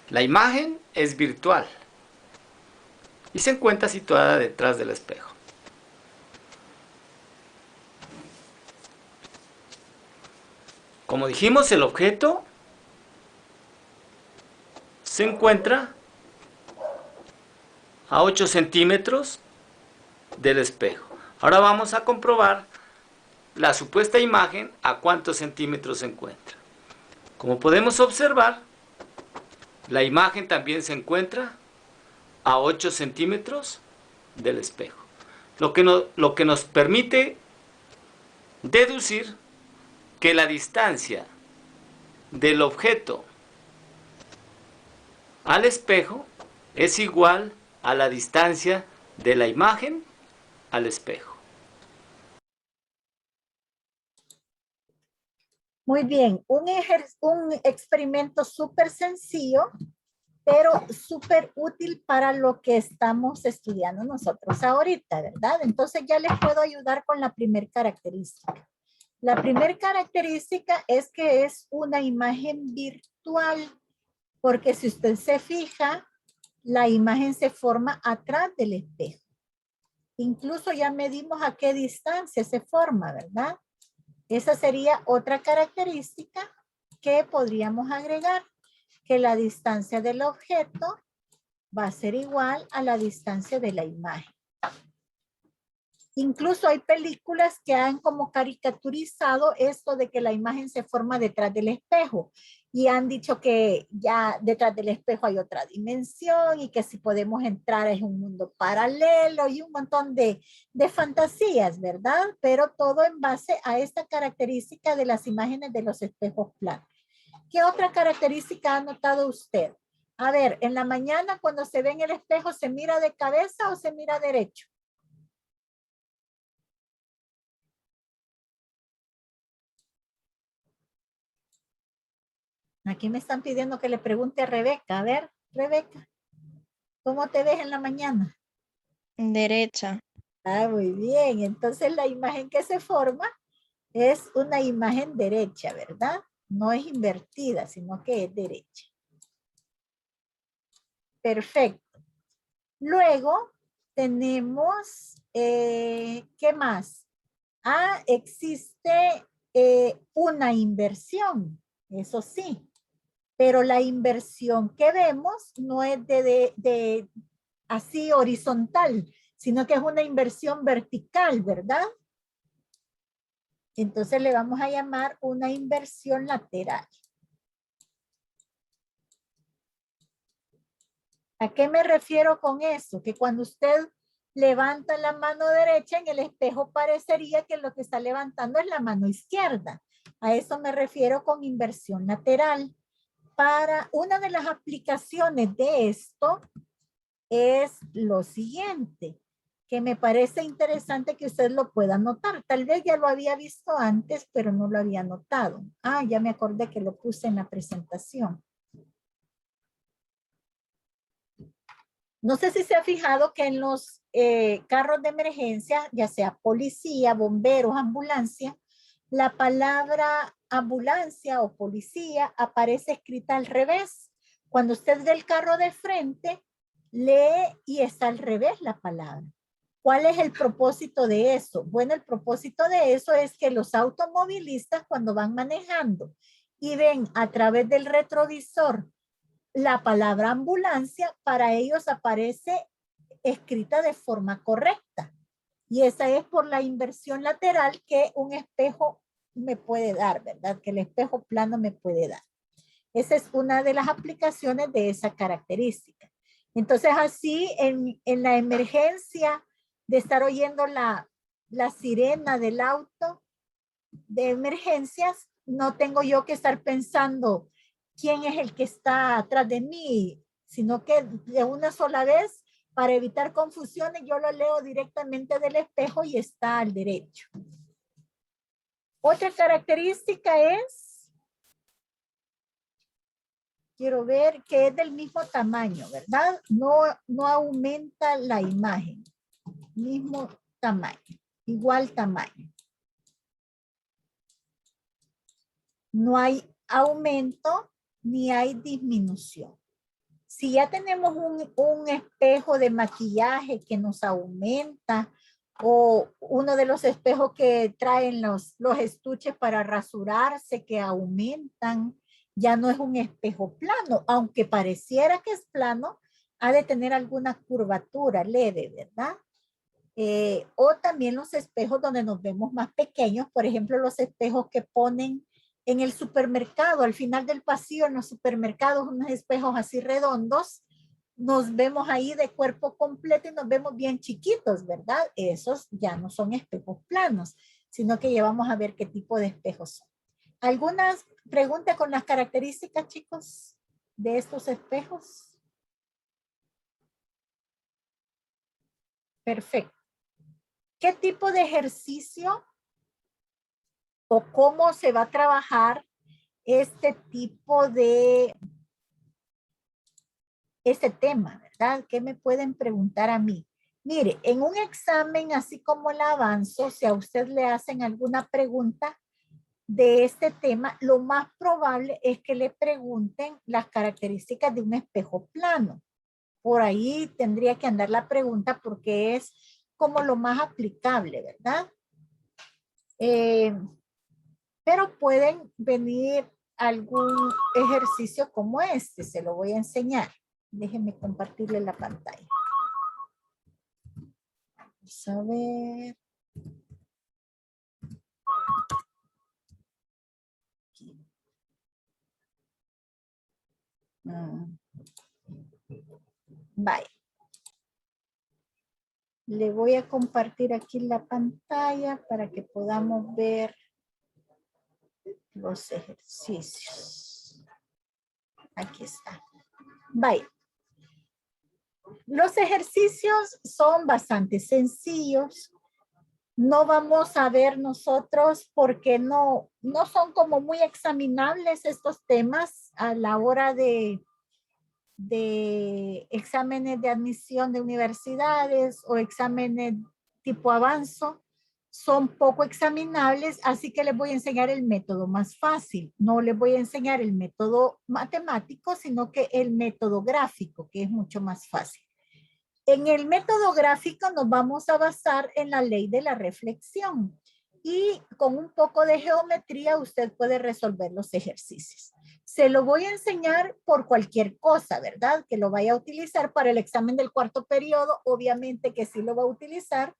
La imagen es virtual y se encuentra situada detrás del espejo. Como dijimos, el objeto se encuentra a 8 centímetros del espejo. Ahora vamos a comprobar la supuesta imagen a cuántos centímetros se encuentra. Como podemos observar, la imagen también se encuentra a 8 centímetros del espejo. Lo que nos permite deducir que la distancia del objeto al espejo es igual a la distancia de la imagen al espejo. Muy bien, un experimento súper sencillo, pero súper útil para lo que estamos estudiando nosotros ahorita, ¿verdad? Entonces ya les puedo ayudar con la primera característica. La primera característica es que es una imagen virtual, porque si usted se fija, la imagen se forma atrás del espejo. Incluso ya medimos a qué distancia se forma, ¿verdad? Esa sería otra característica que podríamos agregar, que la distancia del objeto va a ser igual a la distancia de la imagen. Incluso hay películas que han como caricaturizado esto de que la imagen se forma detrás del espejo y han dicho que ya detrás del espejo hay otra dimensión y que si podemos entrar es un mundo paralelo y un montón de fantasías, ¿verdad? Pero todo en base a esta característica de las imágenes de los espejos planos. ¿Qué otra característica ha notado usted? A ver, en la mañana cuando se ve en el espejo, ¿se mira de cabeza o se mira derecho? Aquí me están pidiendo que le pregunte a Rebeca. A ver, Rebeca, ¿cómo te ves en la mañana? Derecha. Ah, muy bien. Entonces la imagen que se forma es una imagen derecha, ¿verdad? No es invertida, sino que es derecha. Perfecto. Luego tenemos, ¿qué más? Ah, existe una inversión, eso sí. Pero la inversión que vemos no es de así horizontal, sino que es una inversión vertical, ¿verdad? Entonces le vamos a llamar una inversión lateral. ¿A qué me refiero con eso? Que cuando usted levanta la mano derecha en el espejo parecería que lo que está levantando es la mano izquierda. A eso me refiero con inversión lateral. Para una de las aplicaciones de esto es lo siguiente, que me parece interesante que usted lo pueda notar. Tal vez ya lo había visto antes, pero no lo había notado. Ah, ya me acordé que lo puse en la presentación. No sé si se ha fijado que en los carros de emergencia, ya sea policía, bomberos, ambulancia, la palabra ambulancia o policía aparece escrita al revés. Cuando usted ve el carro de frente, lee y está al revés la palabra. ¿Cuál es el propósito de eso? Bueno, el propósito de eso es que los automovilistas cuando van manejando y ven a través del retrovisor la palabra ambulancia, para ellos aparece escrita de forma correcta. Y esa es por la inversión lateral que un espejo me puede dar, ¿verdad? Que el espejo plano me puede dar. Esa es una de las aplicaciones de esa característica. Entonces así en la emergencia de estar oyendo la sirena del auto de emergencias, no tengo yo que estar pensando quién es el que está atrás de mí, sino que de una sola vez, para evitar confusiones, yo lo leo directamente del espejo y está al derecho. Otra característica es, quiero ver que es del mismo tamaño, ¿verdad? No aumenta la imagen, mismo tamaño. igual tamaño. No hay aumento ni hay disminución. Si ya tenemos un espejo de maquillaje que nos aumenta o uno de los espejos que traen los estuches para rasurarse que aumentan, ya no es un espejo plano, aunque pareciera que es plano, ha de tener alguna curvatura leve, ¿verdad? O también los espejos donde nos vemos más pequeños, por ejemplo, los espejos que ponen en el supermercado, al final del pasillo, en los supermercados, unos espejos así redondos, nos vemos ahí de cuerpo completo y nos vemos bien chiquitos, ¿verdad? Esos ya no son espejos planos, sino que llevamos a ver qué tipo de espejos son. ¿Algunas preguntas con las características, chicos, de estos espejos? Perfecto. ¿Qué tipo de ejercicio o cómo se va a trabajar este tipo de tema, ¿verdad? ¿Qué me pueden preguntar a mí? Mire, en un examen así como el avanzo, si a usted le hacen alguna pregunta de este tema, lo más probable es que le pregunten las características de un espejo plano. Por ahí tendría que andar la pregunta porque es como lo más aplicable, ¿verdad? Pero pueden venir algún ejercicio como este, se lo voy a enseñar. Déjenme compartirle la pantalla. Vamos a ver. Vaya. Le voy a compartir aquí la pantalla para que podamos ver los ejercicios. Aquí está. Vaya. Los ejercicios son bastante sencillos. No vamos a ver nosotros porque no son como muy examinables estos temas a la hora de exámenes de admisión de universidades o exámenes tipo avanzo. Son poco examinables, así que les voy a enseñar el método más fácil. No les voy a enseñar el método matemático, sino que el método gráfico, que es mucho más fácil. En el método gráfico nos vamos a basar en la ley de la reflexión y con un poco de geometría usted puede resolver los ejercicios. Se lo voy a enseñar por cualquier cosa, ¿verdad? Que lo vaya a utilizar para el examen del cuarto periodo, obviamente que sí lo va a utilizar,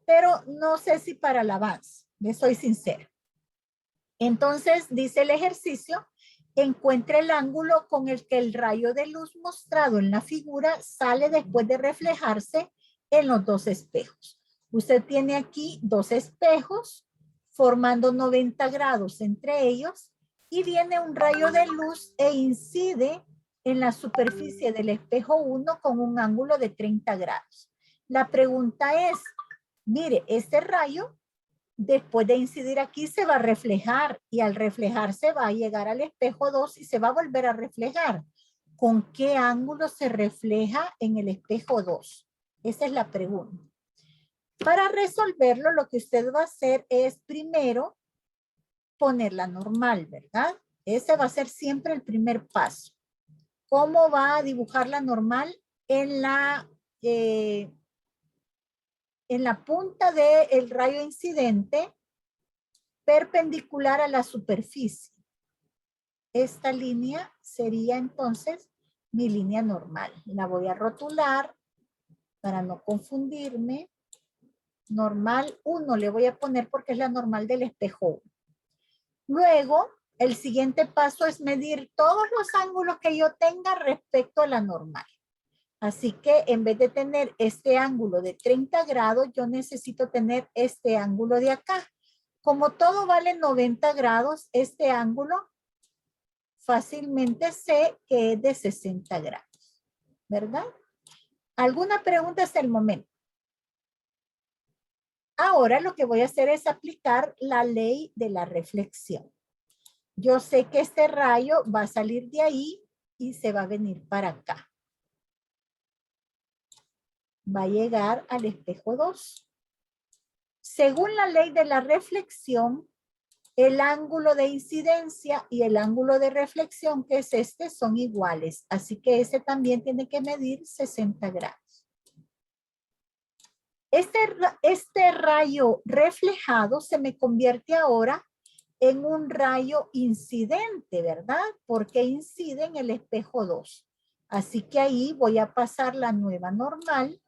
pero no sé si para el avance, le soy sincera. Entonces dice el ejercicio: encuentre el ángulo con el que el rayo de luz mostrado en la figura sale después de reflejarse en los dos espejos. Usted tiene aquí dos espejos formando 90 grados entre ellos y viene un rayo de luz e incide en la superficie del espejo 1 con un ángulo de 30 grados. La pregunta es, mire, este rayo después de incidir aquí se va a reflejar y al reflejarse va a llegar al espejo 2 y se va a volver a reflejar. ¿Con qué ángulo se refleja en el espejo 2? Esa es la pregunta. Para resolverlo, lo que usted va a hacer es primero poner la normal, ¿verdad? Ese va a ser siempre el primer paso. ¿Cómo va a dibujar la normal? En la punta del rayo incidente perpendicular a la superficie. Esta línea sería entonces mi línea normal. La voy a rotular para no confundirme. Normal 1 le voy a poner porque es la normal del espejo 1. Luego, el siguiente paso es medir todos los ángulos que yo tenga respecto a la normal. Así que en vez de tener este ángulo de 30 grados, yo necesito tener este ángulo de acá. Como todo vale 90 grados, este ángulo fácilmente sé que es de 60 grados, ¿verdad? ¿Alguna pregunta hasta el momento? Ahora lo que voy a hacer es aplicar la ley de la reflexión. Yo sé que este rayo va a salir de ahí y se va a venir para acá. Va a llegar al espejo 2. Según la ley de la reflexión, el ángulo de incidencia y el ángulo de reflexión, que es este, son iguales. Así que ese también tiene que medir 60 grados. Este rayo reflejado se me convierte ahora en un rayo incidente, ¿verdad? Porque incide en el espejo 2. Así que ahí voy a pasar la nueva normal.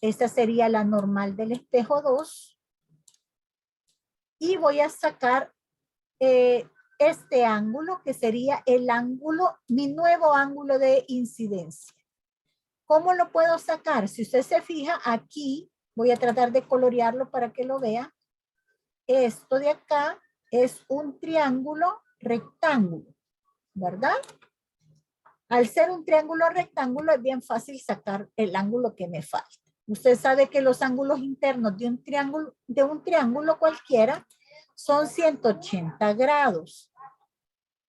Esta sería la normal del espejo 2. Y voy a sacar este ángulo, que sería el ángulo, mi nuevo ángulo de incidencia. ¿Cómo lo puedo sacar? Si usted se fija aquí, voy a tratar de colorearlo para que lo vea. Esto de acá es un triángulo rectángulo, ¿verdad? Al ser un triángulo rectángulo es bien fácil sacar el ángulo que me falta. Usted sabe que los ángulos internos de un triángulo cualquiera son 180 grados.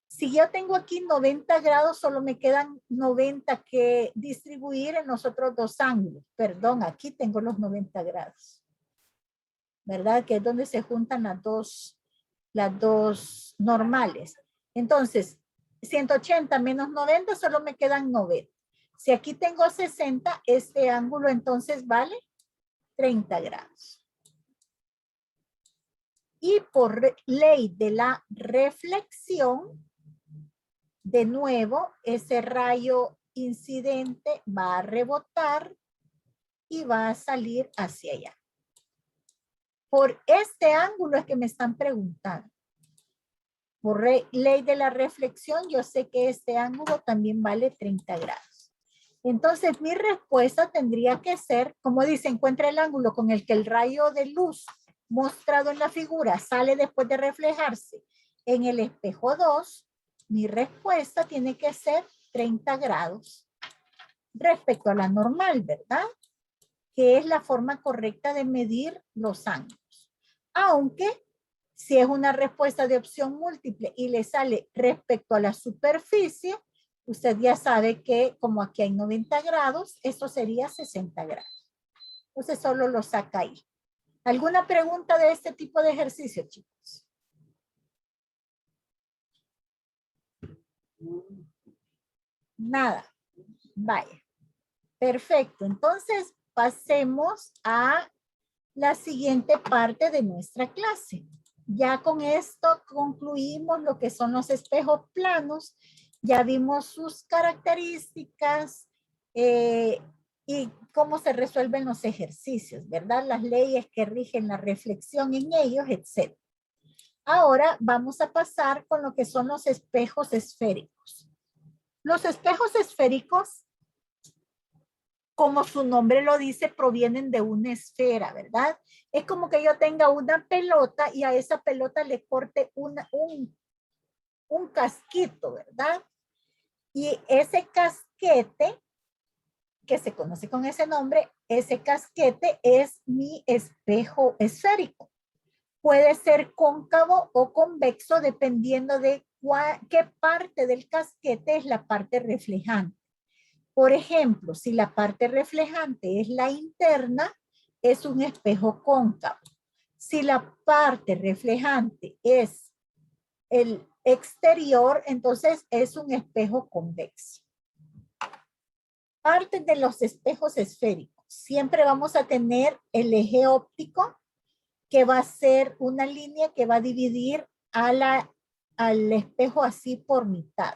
Si yo tengo aquí 90 grados, solo me quedan 90 que distribuir en los otros dos ángulos. Perdón, aquí tengo los 90 grados. ¿Verdad? Que es donde se juntan las dos normales. Entonces, 180 menos 90, solo me quedan 90. Si aquí tengo 60, este ángulo entonces vale 30 grados. Y por ley de la reflexión, de nuevo, ese rayo incidente va a rebotar y va a salir hacia allá. Por este ángulo es que me están preguntando. Por ley de la reflexión, yo sé que este ángulo también vale 30 grados. Entonces, mi respuesta tendría que ser, como dice, encuentra el ángulo con el que el rayo de luz mostrado en la figura sale después de reflejarse en el espejo 2. Mi respuesta tiene que ser 30 grados respecto a la normal, ¿verdad? Que es la forma correcta de medir los ángulos. Aunque si es una respuesta de opción múltiple y le sale respecto a la superficie, usted ya sabe que como aquí hay 90 grados, esto sería 60 grados. Entonces solo lo saca ahí. ¿Alguna pregunta de este tipo de ejercicio, chicos? Nada. Vaya. Perfecto. Entonces pasemos a la siguiente parte de nuestra clase. Ya con esto concluimos lo que son los espejos planos. Ya vimos sus características y cómo se resuelven los ejercicios, ¿verdad? Las leyes que rigen la reflexión en ellos, etc. Ahora vamos a pasar con lo que son los espejos esféricos. Los espejos esféricos, como su nombre lo dice, provienen de una esfera, ¿verdad? Es como que yo tenga una pelota y a esa pelota le corte un casquito, ¿verdad? Y ese casquete, que se conoce con ese nombre, ese casquete es mi espejo esférico. Puede ser cóncavo o convexo dependiendo de qué parte del casquete es la parte reflejante. Por ejemplo, si la parte reflejante es la interna, es un espejo cóncavo. Si la parte reflejante es el exterior, entonces es un espejo convexo. Parte de los espejos esféricos. Siempre vamos a tener el eje óptico, que va a ser una línea que va a dividir al espejo así por mitad.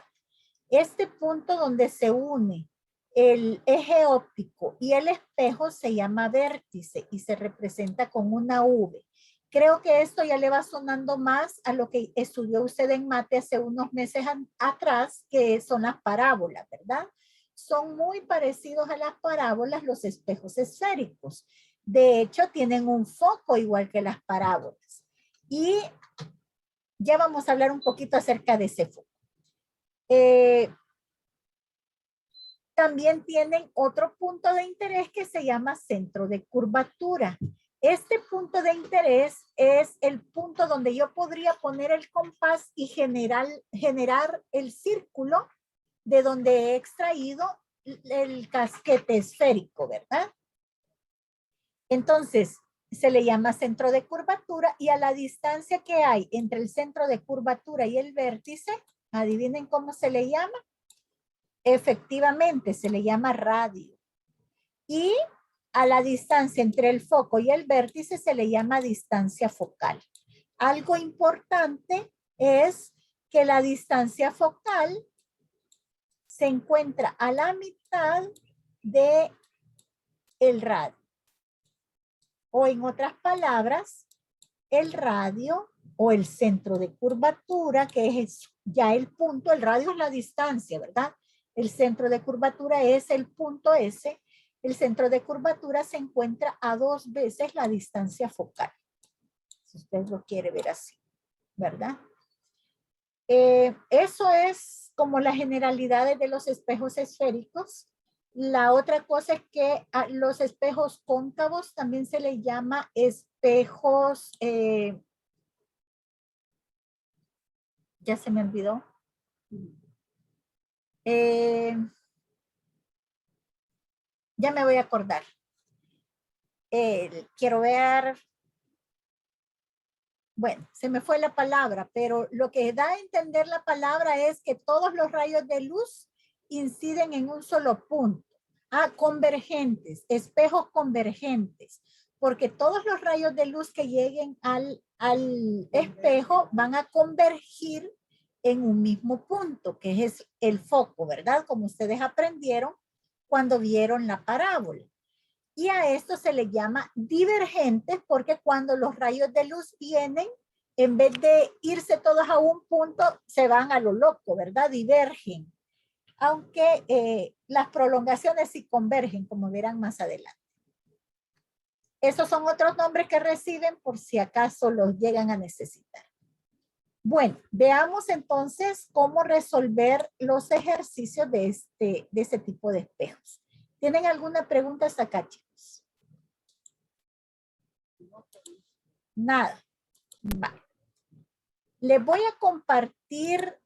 Este punto donde se une el eje óptico y el espejo se llama vértice y se representa con una V. Creo que esto ya le va sonando más a lo que estudió usted en mate hace unos meses atrás, que son las parábolas, ¿verdad? Son muy parecidos a las parábolas los espejos esféricos. De hecho, tienen un foco igual que las parábolas. Y ya vamos a hablar un poquito acerca de ese foco. También tienen otro punto de interés que se llama centro de curvatura. Este punto de interés es el punto donde yo podría poner el compás y generar el círculo de donde he extraído el casquete esférico, ¿verdad? Entonces, se le llama centro de curvatura, y a la distancia que hay entre el centro de curvatura y el vértice, adivinen cómo se le llama. Efectivamente, se le llama radio. Y a la distancia entre el foco y el vértice se le llama distancia focal. Algo importante es que la distancia focal se encuentra a la mitad de el radio. O en otras palabras, el radio o el centro de curvatura, que es ya el punto, el radio es la distancia, ¿verdad? El centro de curvatura es el punto S. El centro de curvatura se encuentra a 2 veces la distancia focal. Si usted lo quiere ver así, ¿verdad? Eso es como las generalidades de los espejos esféricos. La otra cosa es que a los espejos cóncavos también se les llama espejos, ya se me olvidó. Ya me voy a acordar. Quiero ver. Bueno, se me fue la palabra, pero lo que da a entender la palabra es que todos los rayos de luz inciden en un solo punto. Convergentes, espejos convergentes, porque todos los rayos de luz que lleguen al espejo van a convergir en un mismo punto, que es el foco, ¿verdad? Como ustedes aprendieron cuando vieron la parábola. Y a esto se le llama divergentes, porque cuando los rayos de luz vienen, en vez de irse todos a un punto, se van a lo loco, ¿verdad? Divergen. Aunque las prolongaciones sí convergen, como verán más adelante. Esos son otros nombres que reciben por si acaso los llegan a necesitar. Bueno, veamos entonces cómo resolver los ejercicios de este tipo de espejos. ¿Tienen alguna pregunta hasta acá, chicos? Nada. Vale. Les voy a compartir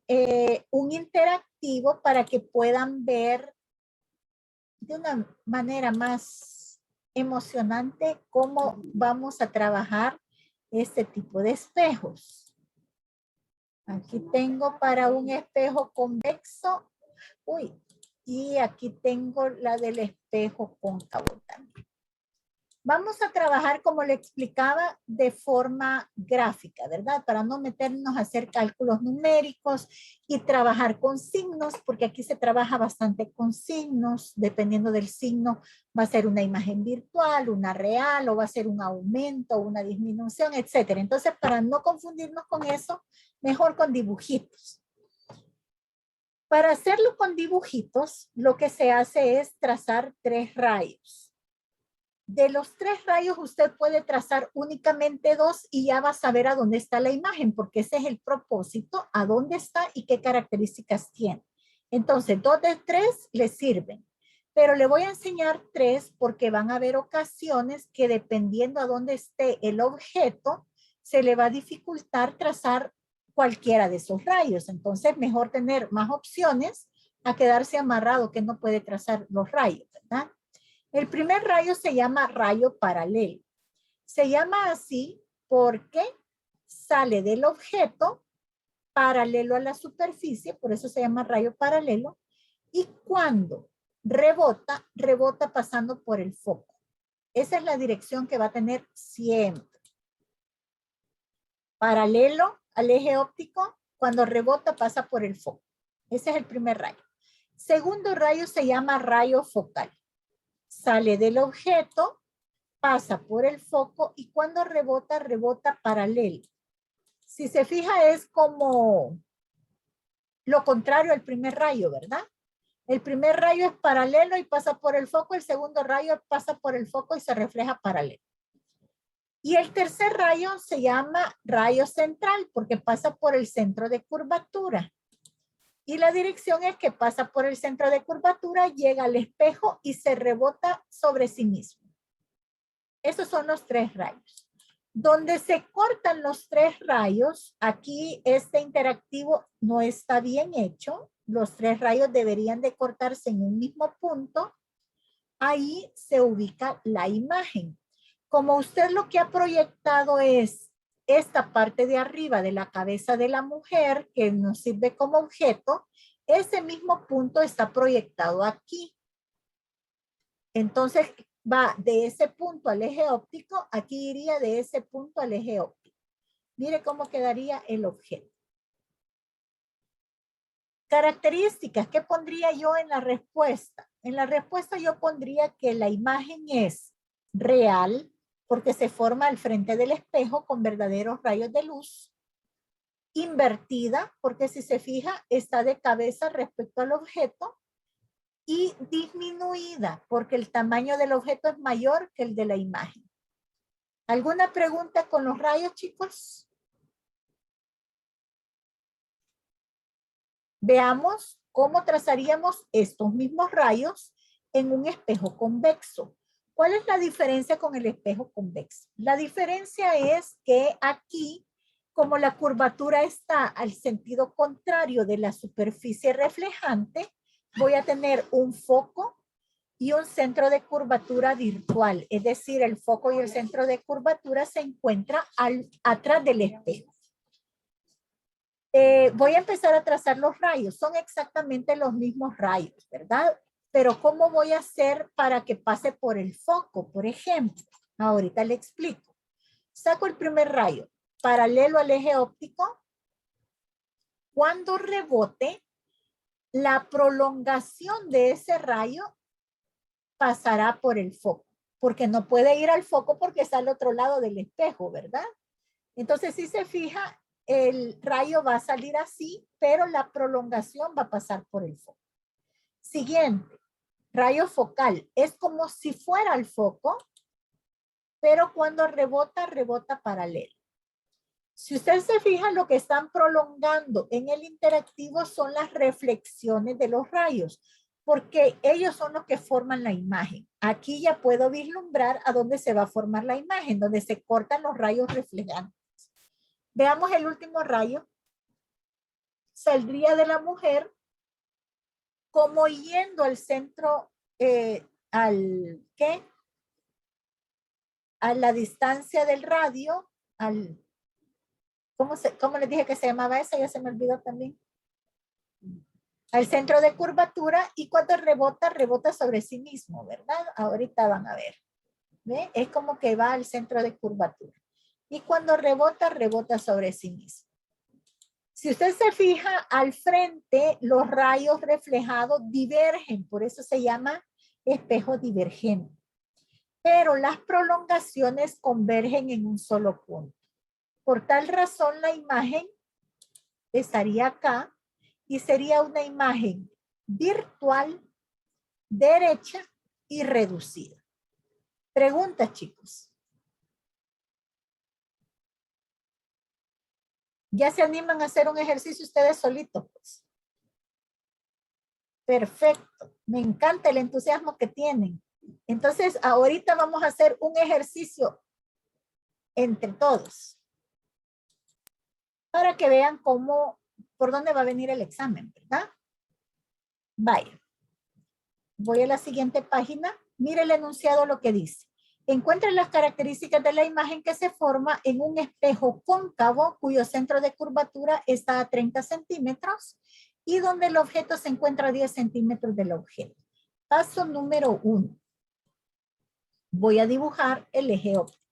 un interactivo para que puedan ver de una manera más emocionante cómo vamos a trabajar este tipo de espejos. Aquí tengo para un espejo convexo. Uy, y aquí tengo la del espejo cóncavo también. Vamos a trabajar, como le explicaba, de forma gráfica, ¿verdad? Para no meternos a hacer cálculos numéricos y trabajar con signos, porque aquí se trabaja bastante con signos. Dependiendo del signo, va a ser una imagen virtual, una real, o va a ser un aumento, una disminución, etcétera. Entonces, para no confundirnos con eso, mejor con dibujitos. Para hacerlo con dibujitos, lo que se hace es trazar 3 rayos. De los 3 rayos usted puede trazar únicamente 2 y ya va a saber a dónde está la imagen, porque ese es el propósito, a dónde está y qué características tiene. Entonces, 2 de 3 le sirven, pero le voy a enseñar 3 porque van a haber ocasiones que dependiendo a dónde esté el objeto, se le va a dificultar trazar cualquiera de esos rayos. Entonces, mejor tener más opciones a quedarse amarrado que no puede trazar los rayos, ¿verdad? El primer rayo se llama rayo paralelo. Se llama así porque sale del objeto paralelo a la superficie, por eso se llama rayo paralelo, y cuando rebota, rebota pasando por el foco. Esa es la dirección que va a tener siempre. Paralelo al eje óptico, cuando rebota pasa por el foco. Ese es el primer rayo. Segundo rayo se llama rayo focal. Sale del objeto, pasa por el foco y cuando rebota, rebota paralelo. Si se fija es como lo contrario al primer rayo, ¿verdad? El primer rayo es paralelo y pasa por el foco, el segundo rayo pasa por el foco y se refleja paralelo. Y el tercer rayo se llama rayo central porque pasa por el centro de curvatura. Y la dirección es que pasa por el centro de curvatura, llega al espejo y se rebota sobre sí mismo. Esos son los 3 rayos. Donde se cortan los 3 rayos, aquí este interactivo no está bien hecho. Los 3 rayos deberían de cortarse en un mismo punto. Ahí se ubica la imagen. Como usted lo que ha proyectado es esta parte de arriba de la cabeza de la mujer que nos sirve como objeto, ese mismo punto está proyectado aquí. Entonces va de ese punto al eje óptico, aquí iría de ese punto al eje óptico. Mire cómo quedaría el objeto. Características, ¿qué pondría yo en la respuesta? En la respuesta yo pondría que la imagen es real, porque se forma al frente del espejo con verdaderos rayos de luz. Invertida, porque si se fija, está de cabeza respecto al objeto. Y disminuida, porque el tamaño del objeto es mayor que el de la imagen. ¿Alguna pregunta con los rayos, chicos? Veamos cómo trazaríamos estos mismos rayos en un espejo convexo. ¿Cuál es la diferencia con el espejo convexo? La diferencia es que aquí, como la curvatura está al sentido contrario de la superficie reflejante, voy a tener un foco y un centro de curvatura virtual. Es decir, el foco y el centro de curvatura se encuentran atrás del espejo. Voy a empezar a trazar los rayos. Son exactamente los mismos rayos, ¿verdad? Pero ¿cómo voy a hacer para que pase por el foco? Por ejemplo, ahorita le explico. Saco el primer rayo, paralelo al eje óptico. Cuando rebote, la prolongación de ese rayo pasará por el foco, porque no puede ir al foco porque está al otro lado del espejo, ¿verdad? Entonces, si se fija, el rayo va a salir así, pero la prolongación va a pasar por el foco. Siguiente, rayo focal. Es como si fuera el foco, pero cuando rebota, rebota paralelo. Si usted se fija, lo que están prolongando en el interactivo son las reflexiones de los rayos, porque ellos son los que forman la imagen. Aquí ya puedo vislumbrar a dónde se va a formar la imagen, donde se cortan los rayos reflejantes. Veamos el último rayo. Saldría de la mujer como yendo al centro, a la distancia del radio, ¿cómo les dije que se llamaba esa? Ya se me olvidó también. Al centro de curvatura, y cuando rebota, rebota sobre sí mismo, ¿verdad? Ahorita van a ver. ¿Ve? Es como que va al centro de curvatura. Y cuando rebota, rebota sobre sí mismo. Si usted se fija al frente, los rayos reflejados divergen, por eso se llama espejo divergente. Pero las prolongaciones convergen en un solo punto. Por tal razón, la imagen estaría acá y sería una imagen virtual, derecha y reducida. Preguntas, chicos. ¿Ya se animan a hacer un ejercicio ustedes solitos? Pues? Perfecto. Me encanta el entusiasmo que tienen. Entonces, ahorita vamos a hacer un ejercicio entre todos para que vean por dónde va a venir el examen, ¿verdad? Vaya. Voy a la siguiente página. Mire el enunciado lo que dice. Encuentra las características de la imagen que se forma en un espejo cóncavo cuyo centro de curvatura está a 30 centímetros y donde el objeto se encuentra a 10 centímetros del objeto. Paso número 1. Voy a dibujar el eje óptico.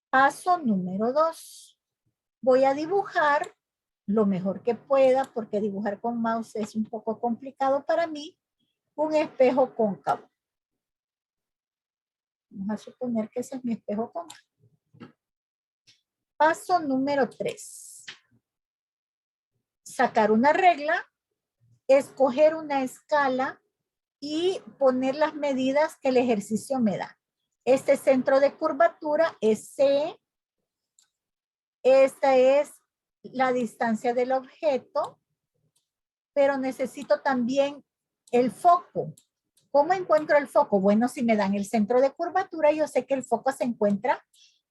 Paso número 2. Voy a dibujar lo mejor que pueda, porque dibujar con mouse es un poco complicado para mí, un espejo cóncavo. Vamos a suponer que ese es mi espejo cóncavo. Paso número 3. Sacar una regla, escoger una escala y poner las medidas que el ejercicio me da. Este centro de curvatura es C. Esta es la distancia del objeto, pero necesito también el foco. ¿Cómo encuentro el foco? Bueno, si me dan el centro de curvatura, yo sé que el foco se encuentra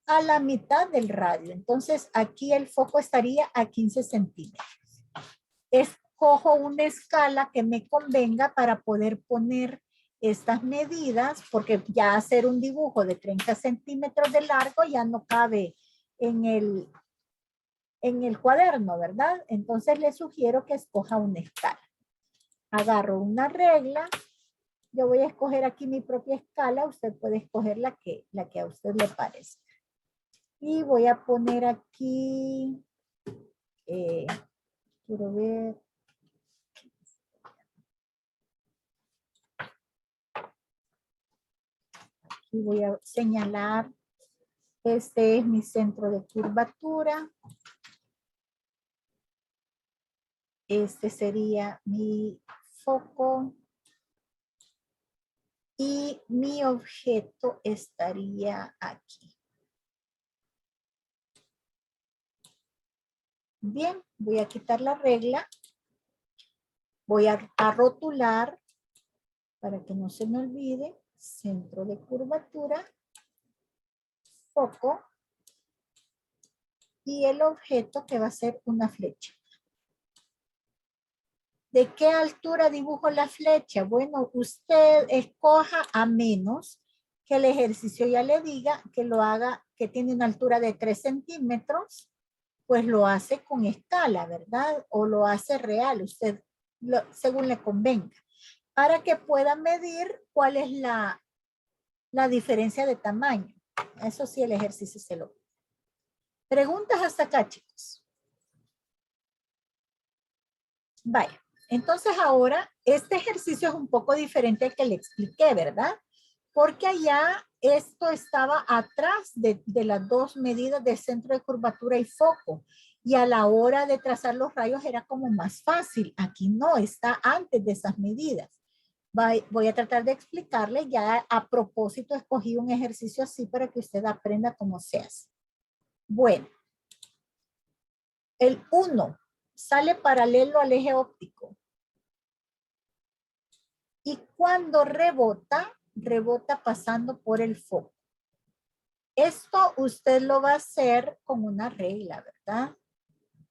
a la mitad del radio. Entonces, aquí el foco estaría a 15 centímetros. Escojo una escala que me convenga para poder poner estas medidas, porque ya hacer un dibujo de 30 centímetros de largo ya no cabe en el cuaderno, ¿verdad? Entonces le sugiero que escoja una escala. Agarro una regla. Yo voy a escoger aquí mi propia escala. Usted puede escoger la que a usted le parezca. Y voy a poner aquí, quiero ver. Aquí voy a señalar, este es mi centro de curvatura. Este sería mi foco. Y mi objeto estaría aquí. Bien, voy a quitar la regla. Voy a rotular para que no se me olvide. Centro de curvatura. Foco. Y el objeto que va a ser una flecha. ¿De qué altura dibujo la flecha? Bueno, usted escoja a menos que el ejercicio ya le diga que lo haga, que tiene una altura de 3 centímetros, pues lo hace con escala, ¿verdad? O lo hace real, usted según le convenga, para que pueda medir cuál es la diferencia de tamaño. Eso sí, el ejercicio se lo. ¿Preguntas hasta acá, chicos? Vaya. Entonces ahora, este ejercicio es un poco diferente al que le expliqué, ¿verdad? Porque allá esto estaba atrás de las dos medidas de centro de curvatura y foco. Y a la hora de trazar los rayos era como más fácil. Aquí no, está antes de esas medidas. Voy a tratar de explicarle. Ya a propósito escogí un ejercicio así para que usted aprenda cómo se hace. Bueno, el 1 sale paralelo al eje óptico. Y cuando rebota, rebota pasando por el foco. Esto usted lo va a hacer con una regla, ¿verdad?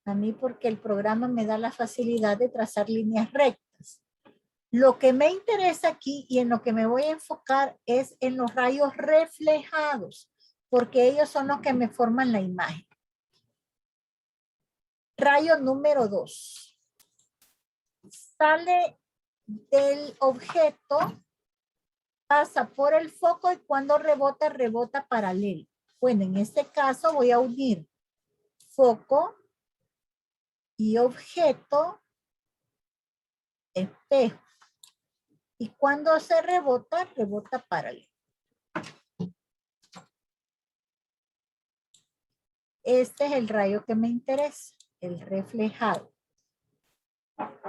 A mí porque el programa me da la facilidad de trazar líneas rectas. Lo que me interesa aquí y en lo que me voy a enfocar es en los rayos reflejados, porque ellos son los que me forman la imagen. Rayo número 2. Sale del objeto, pasa por el foco y cuando rebota, rebota paralelo. Bueno, en este caso voy a unir foco y objeto, espejo. Y cuando se rebota, rebota paralelo. Este es el rayo que me interesa, el reflejado.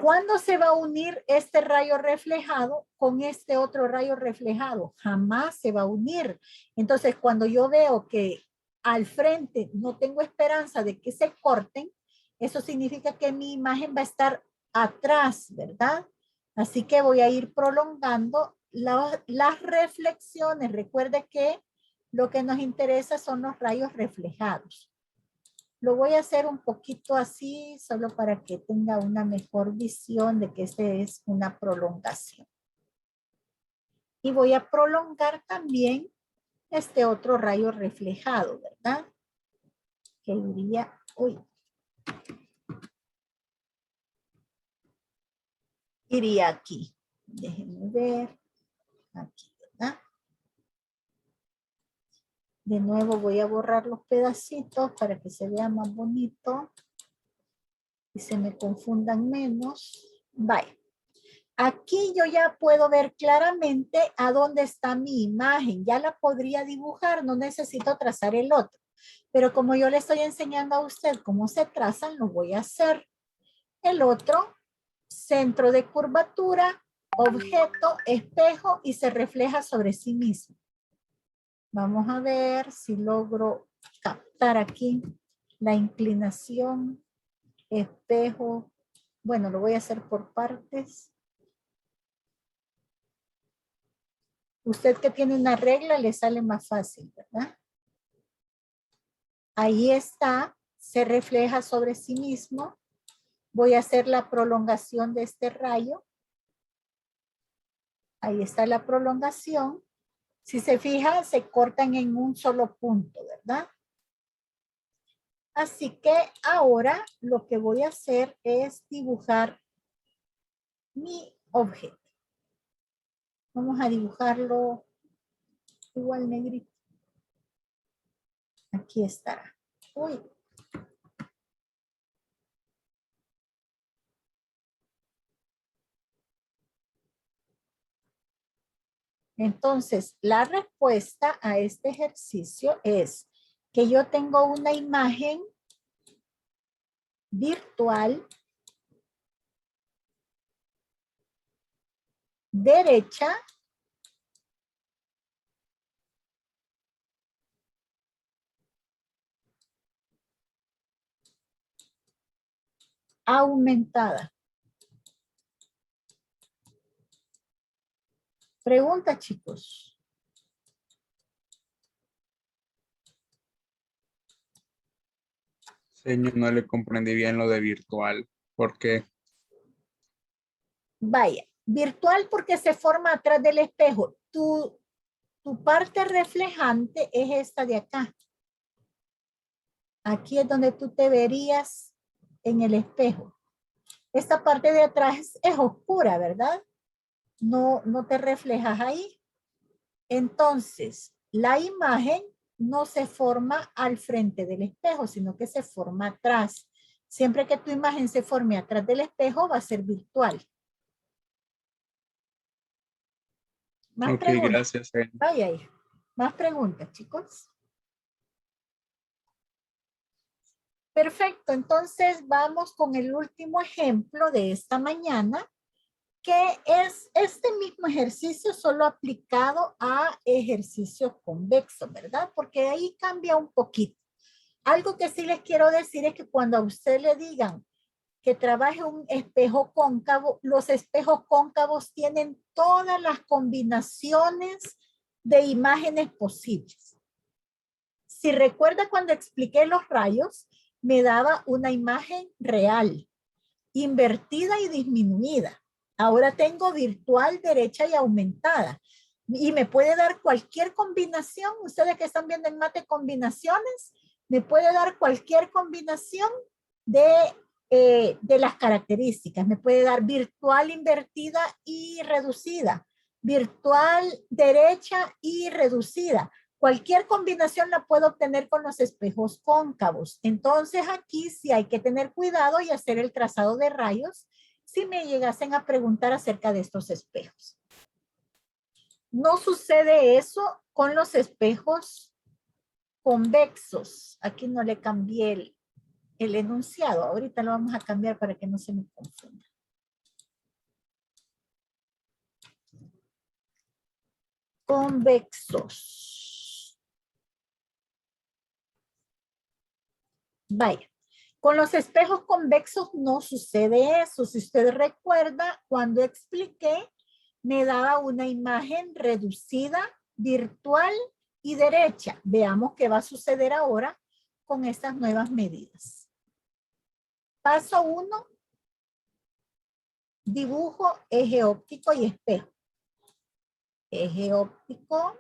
¿Cuándo se va a unir este rayo reflejado con este otro rayo reflejado? Jamás se va a unir. Entonces, cuando yo veo que al frente no tengo esperanza de que se corten, eso significa que mi imagen va a estar atrás, ¿verdad? Así que voy a ir prolongando las reflexiones. Recuerde que lo que nos interesa son los rayos reflejados. Lo voy a hacer un poquito así, solo para que tenga una mejor visión de que este es una prolongación. Y voy a prolongar también este otro rayo reflejado, ¿verdad? Que iría, iría aquí. Déjenme ver. Aquí, ¿verdad? De nuevo voy a borrar los pedacitos para que se vea más bonito y se me confundan menos. Vaya. Aquí yo ya puedo ver claramente a dónde está mi imagen. Ya la podría dibujar, no necesito trazar el otro. Pero como yo le estoy enseñando a usted cómo se trazan, lo voy a hacer. El otro, centro de curvatura, objeto, espejo y se refleja sobre sí mismo. Vamos a ver si logro captar aquí la inclinación, espejo. Bueno, lo voy a hacer por partes. Usted que tiene una regla le sale más fácil, ¿verdad? Ahí está, se refleja sobre sí mismo. Voy a hacer la prolongación de este rayo. Ahí está la prolongación. Si se fija, se cortan en un solo punto, ¿verdad? Así que ahora lo que voy a hacer es dibujar mi objeto. Vamos a dibujarlo igual negrito. Aquí estará. Uy. Entonces, la respuesta a este ejercicio es que yo tengo una imagen virtual derecha aumentada. Pregunta, chicos. Señor, no le comprendí bien lo de virtual. ¿Por qué? Vaya, virtual porque se forma atrás del espejo. Tu parte reflejante es esta de acá. Aquí es donde tú te verías en el espejo. Esta parte de atrás es oscura, ¿verdad? No te reflejas ahí. Entonces, la imagen no se forma al frente del espejo, sino que se forma atrás. Siempre que tu imagen se forme atrás del espejo, va a ser virtual. Más Ok, preguntas. gracias, señor. Vaya ahí. Más preguntas, chicos. Perfecto, entonces vamos con el último ejemplo de esta mañana, que es este mismo ejercicio solo aplicado a ejercicios convexos, ¿verdad? Porque ahí cambia un poquito. Algo que sí les quiero decir es que cuando a usted le digan que trabaje un espejo cóncavo, los espejos cóncavos tienen todas las combinaciones de imágenes posibles. Si recuerda cuando expliqué los rayos, me daba una imagen real, invertida y disminuida. Ahora tengo virtual, derecha y aumentada. Y me puede dar cualquier combinación. Ustedes que están viendo en mate combinaciones, me puede dar cualquier combinación de las características. Me puede dar virtual, invertida y reducida. Virtual, derecha y reducida. Cualquier combinación la puedo obtener con los espejos cóncavos. Entonces aquí sí hay que tener cuidado y hacer el trazado de rayos si me llegasen a preguntar acerca de estos espejos. No sucede eso con los espejos convexos. Aquí no le cambié el enunciado. Ahorita lo vamos a cambiar para que no se me confunda. Convexos. Vaya. Con los espejos convexos no sucede eso. Si usted recuerda, cuando expliqué, me daba una imagen reducida, virtual y derecha. Veamos qué va a suceder ahora con estas nuevas medidas. Paso 1, dibujo eje óptico y espejo. Eje óptico,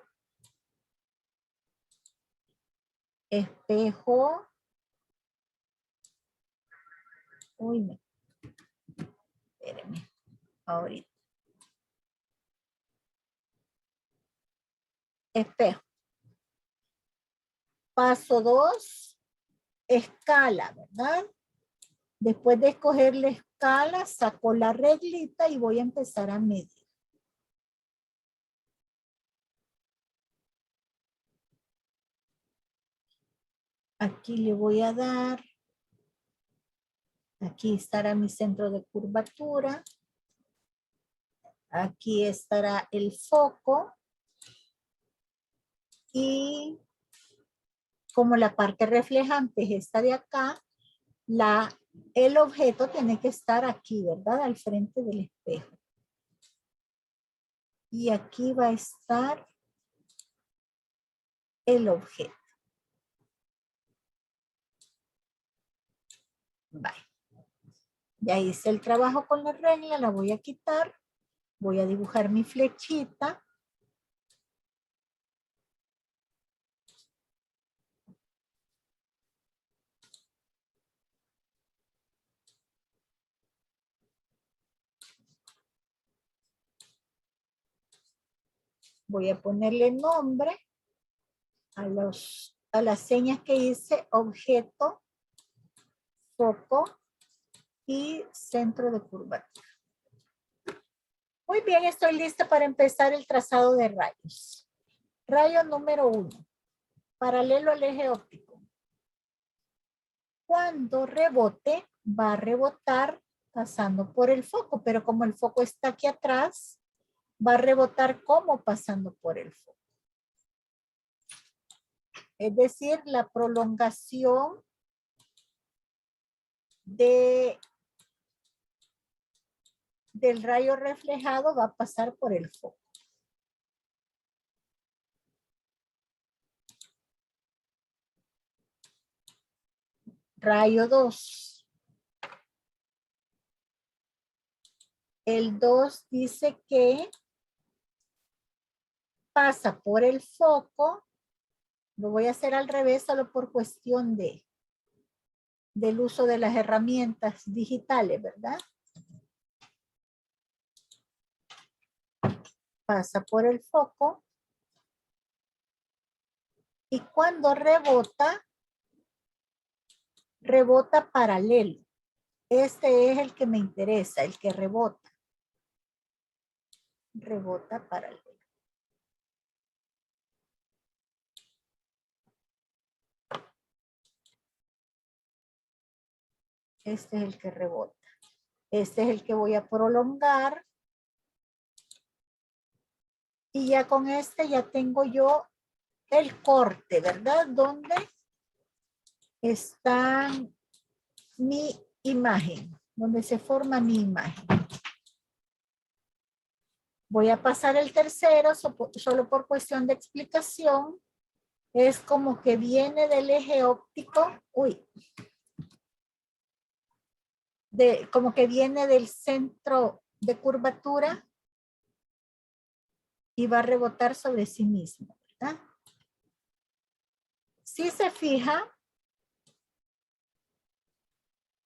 espejo. Uy, no. Espérenme, ahorita. Espejo. Paso 2, escala, ¿verdad? Después de escoger la escala, saco la reglita y voy a empezar a medir. Aquí le voy a dar, aquí estará mi centro de curvatura. Aquí estará el foco. Y como la parte reflejante es esta de acá, el objeto tiene que estar aquí, ¿verdad? Al frente del espejo. Y aquí va a estar el objeto. Vale. Ya hice el trabajo con la regla, la voy a quitar Voy a dibujar mi flechita. Voy a ponerle nombre a las señas que hice: objeto, foco y centro de curvatura. Muy bien, estoy lista para empezar el trazado de rayos. Rayo número 1, paralelo al eje óptico. Cuando rebote, va a rebotar pasando por el foco, pero como el foco está aquí atrás, va a rebotar como pasando por el foco. Es decir, la prolongación del rayo reflejado va a pasar por el foco. Rayo 2. El 2 dice que pasa por el foco. Lo voy a hacer al revés solo por cuestión del uso de las herramientas digitales, ¿verdad? Pasa por el foco. Y cuando rebota, rebota paralelo. Este es el que me interesa, el que rebota. Rebota paralelo. Este es el que rebota. Este es el que voy a prolongar. Y ya con este ya tengo yo el corte, ¿verdad? Donde está mi imagen, donde se forma mi imagen. Voy a pasar el tercero, solo por cuestión de explicación. Es como que viene del eje óptico, como que viene del centro de curvatura y va a rebotar sobre sí mismo, ¿verdad? Si se fija,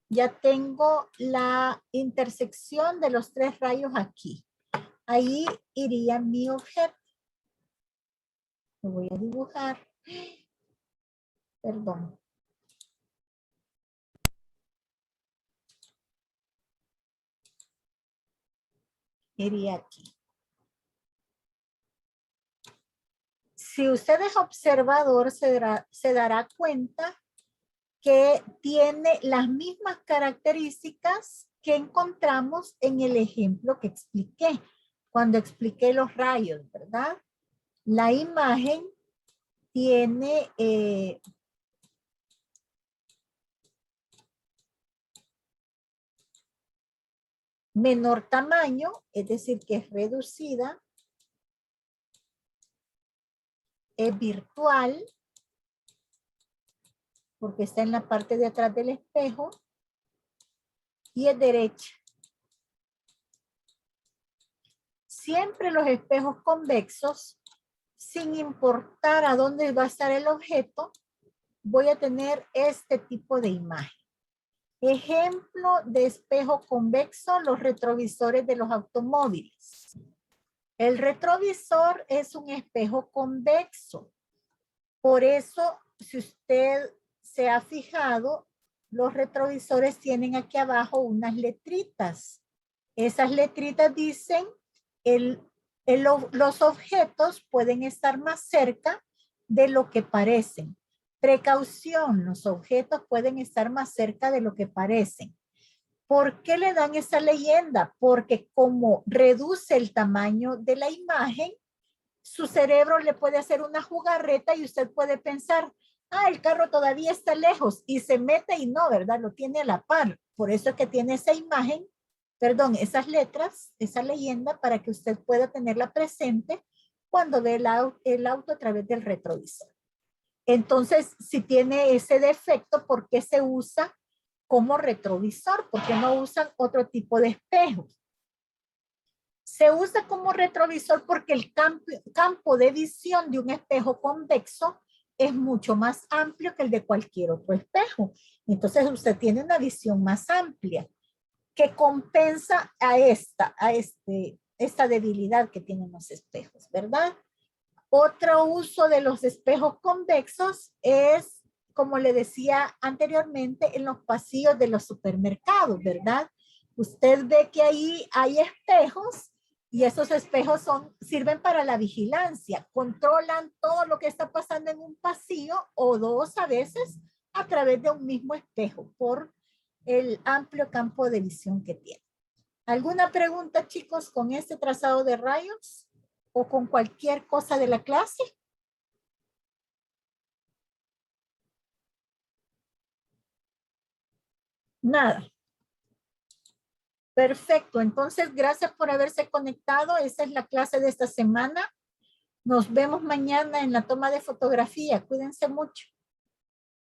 ya tengo la intersección de los 3 rayos aquí. Ahí iría mi objeto. Lo voy a dibujar. Perdón. Iría aquí. Si usted es observador, se dará cuenta que tiene las mismas características que encontramos en el ejemplo que expliqué, cuando expliqué los rayos, ¿verdad? La imagen tiene menor tamaño, es decir, que es reducida, es virtual, porque está en la parte de atrás del espejo, y es derecha. Siempre los espejos convexos, sin importar a dónde va a estar el objeto, voy a tener este tipo de imagen. Ejemplo de espejo convexo, los retrovisores de los automóviles. El retrovisor es un espejo convexo. Por eso, si usted se ha fijado, los retrovisores tienen aquí abajo unas letritas. Esas letritas dicen los objetos pueden estar más cerca de lo que parecen. Precaución, los objetos pueden estar más cerca de lo que parecen. ¿Por qué le dan esa leyenda? Porque como reduce el tamaño de la imagen, su cerebro le puede hacer una jugarreta y usted puede pensar, el carro todavía está lejos y se mete y no, ¿verdad? Lo tiene a la par. Por eso es que tiene esa imagen, perdón, esas letras, esa leyenda para que usted pueda tenerla presente cuando ve el auto a través del retrovisor. Entonces, si tiene ese defecto, ¿por qué se usa como retrovisor? ¿Por qué no usan otro tipo de espejos? Se usa como retrovisor porque el campo de visión de un espejo convexo es mucho más amplio que el de cualquier otro espejo. Entonces usted tiene una visión más amplia que compensa a esta debilidad que tienen los espejos, ¿verdad? Otro uso de los espejos convexos es, como le decía anteriormente, en los pasillos de los supermercados, ¿verdad? Usted ve que ahí hay espejos y esos espejos sirven para la vigilancia. Controlan todo lo que está pasando en un pasillo o dos a veces a través de un mismo espejo por el amplio campo de visión que tiene. ¿Alguna pregunta, chicos, con este trazado de rayos o con cualquier cosa de la clase? Nada. Perfecto. Entonces, gracias por haberse conectado. Esa es la clase de esta semana. Nos vemos mañana en la toma de fotografía. Cuídense mucho.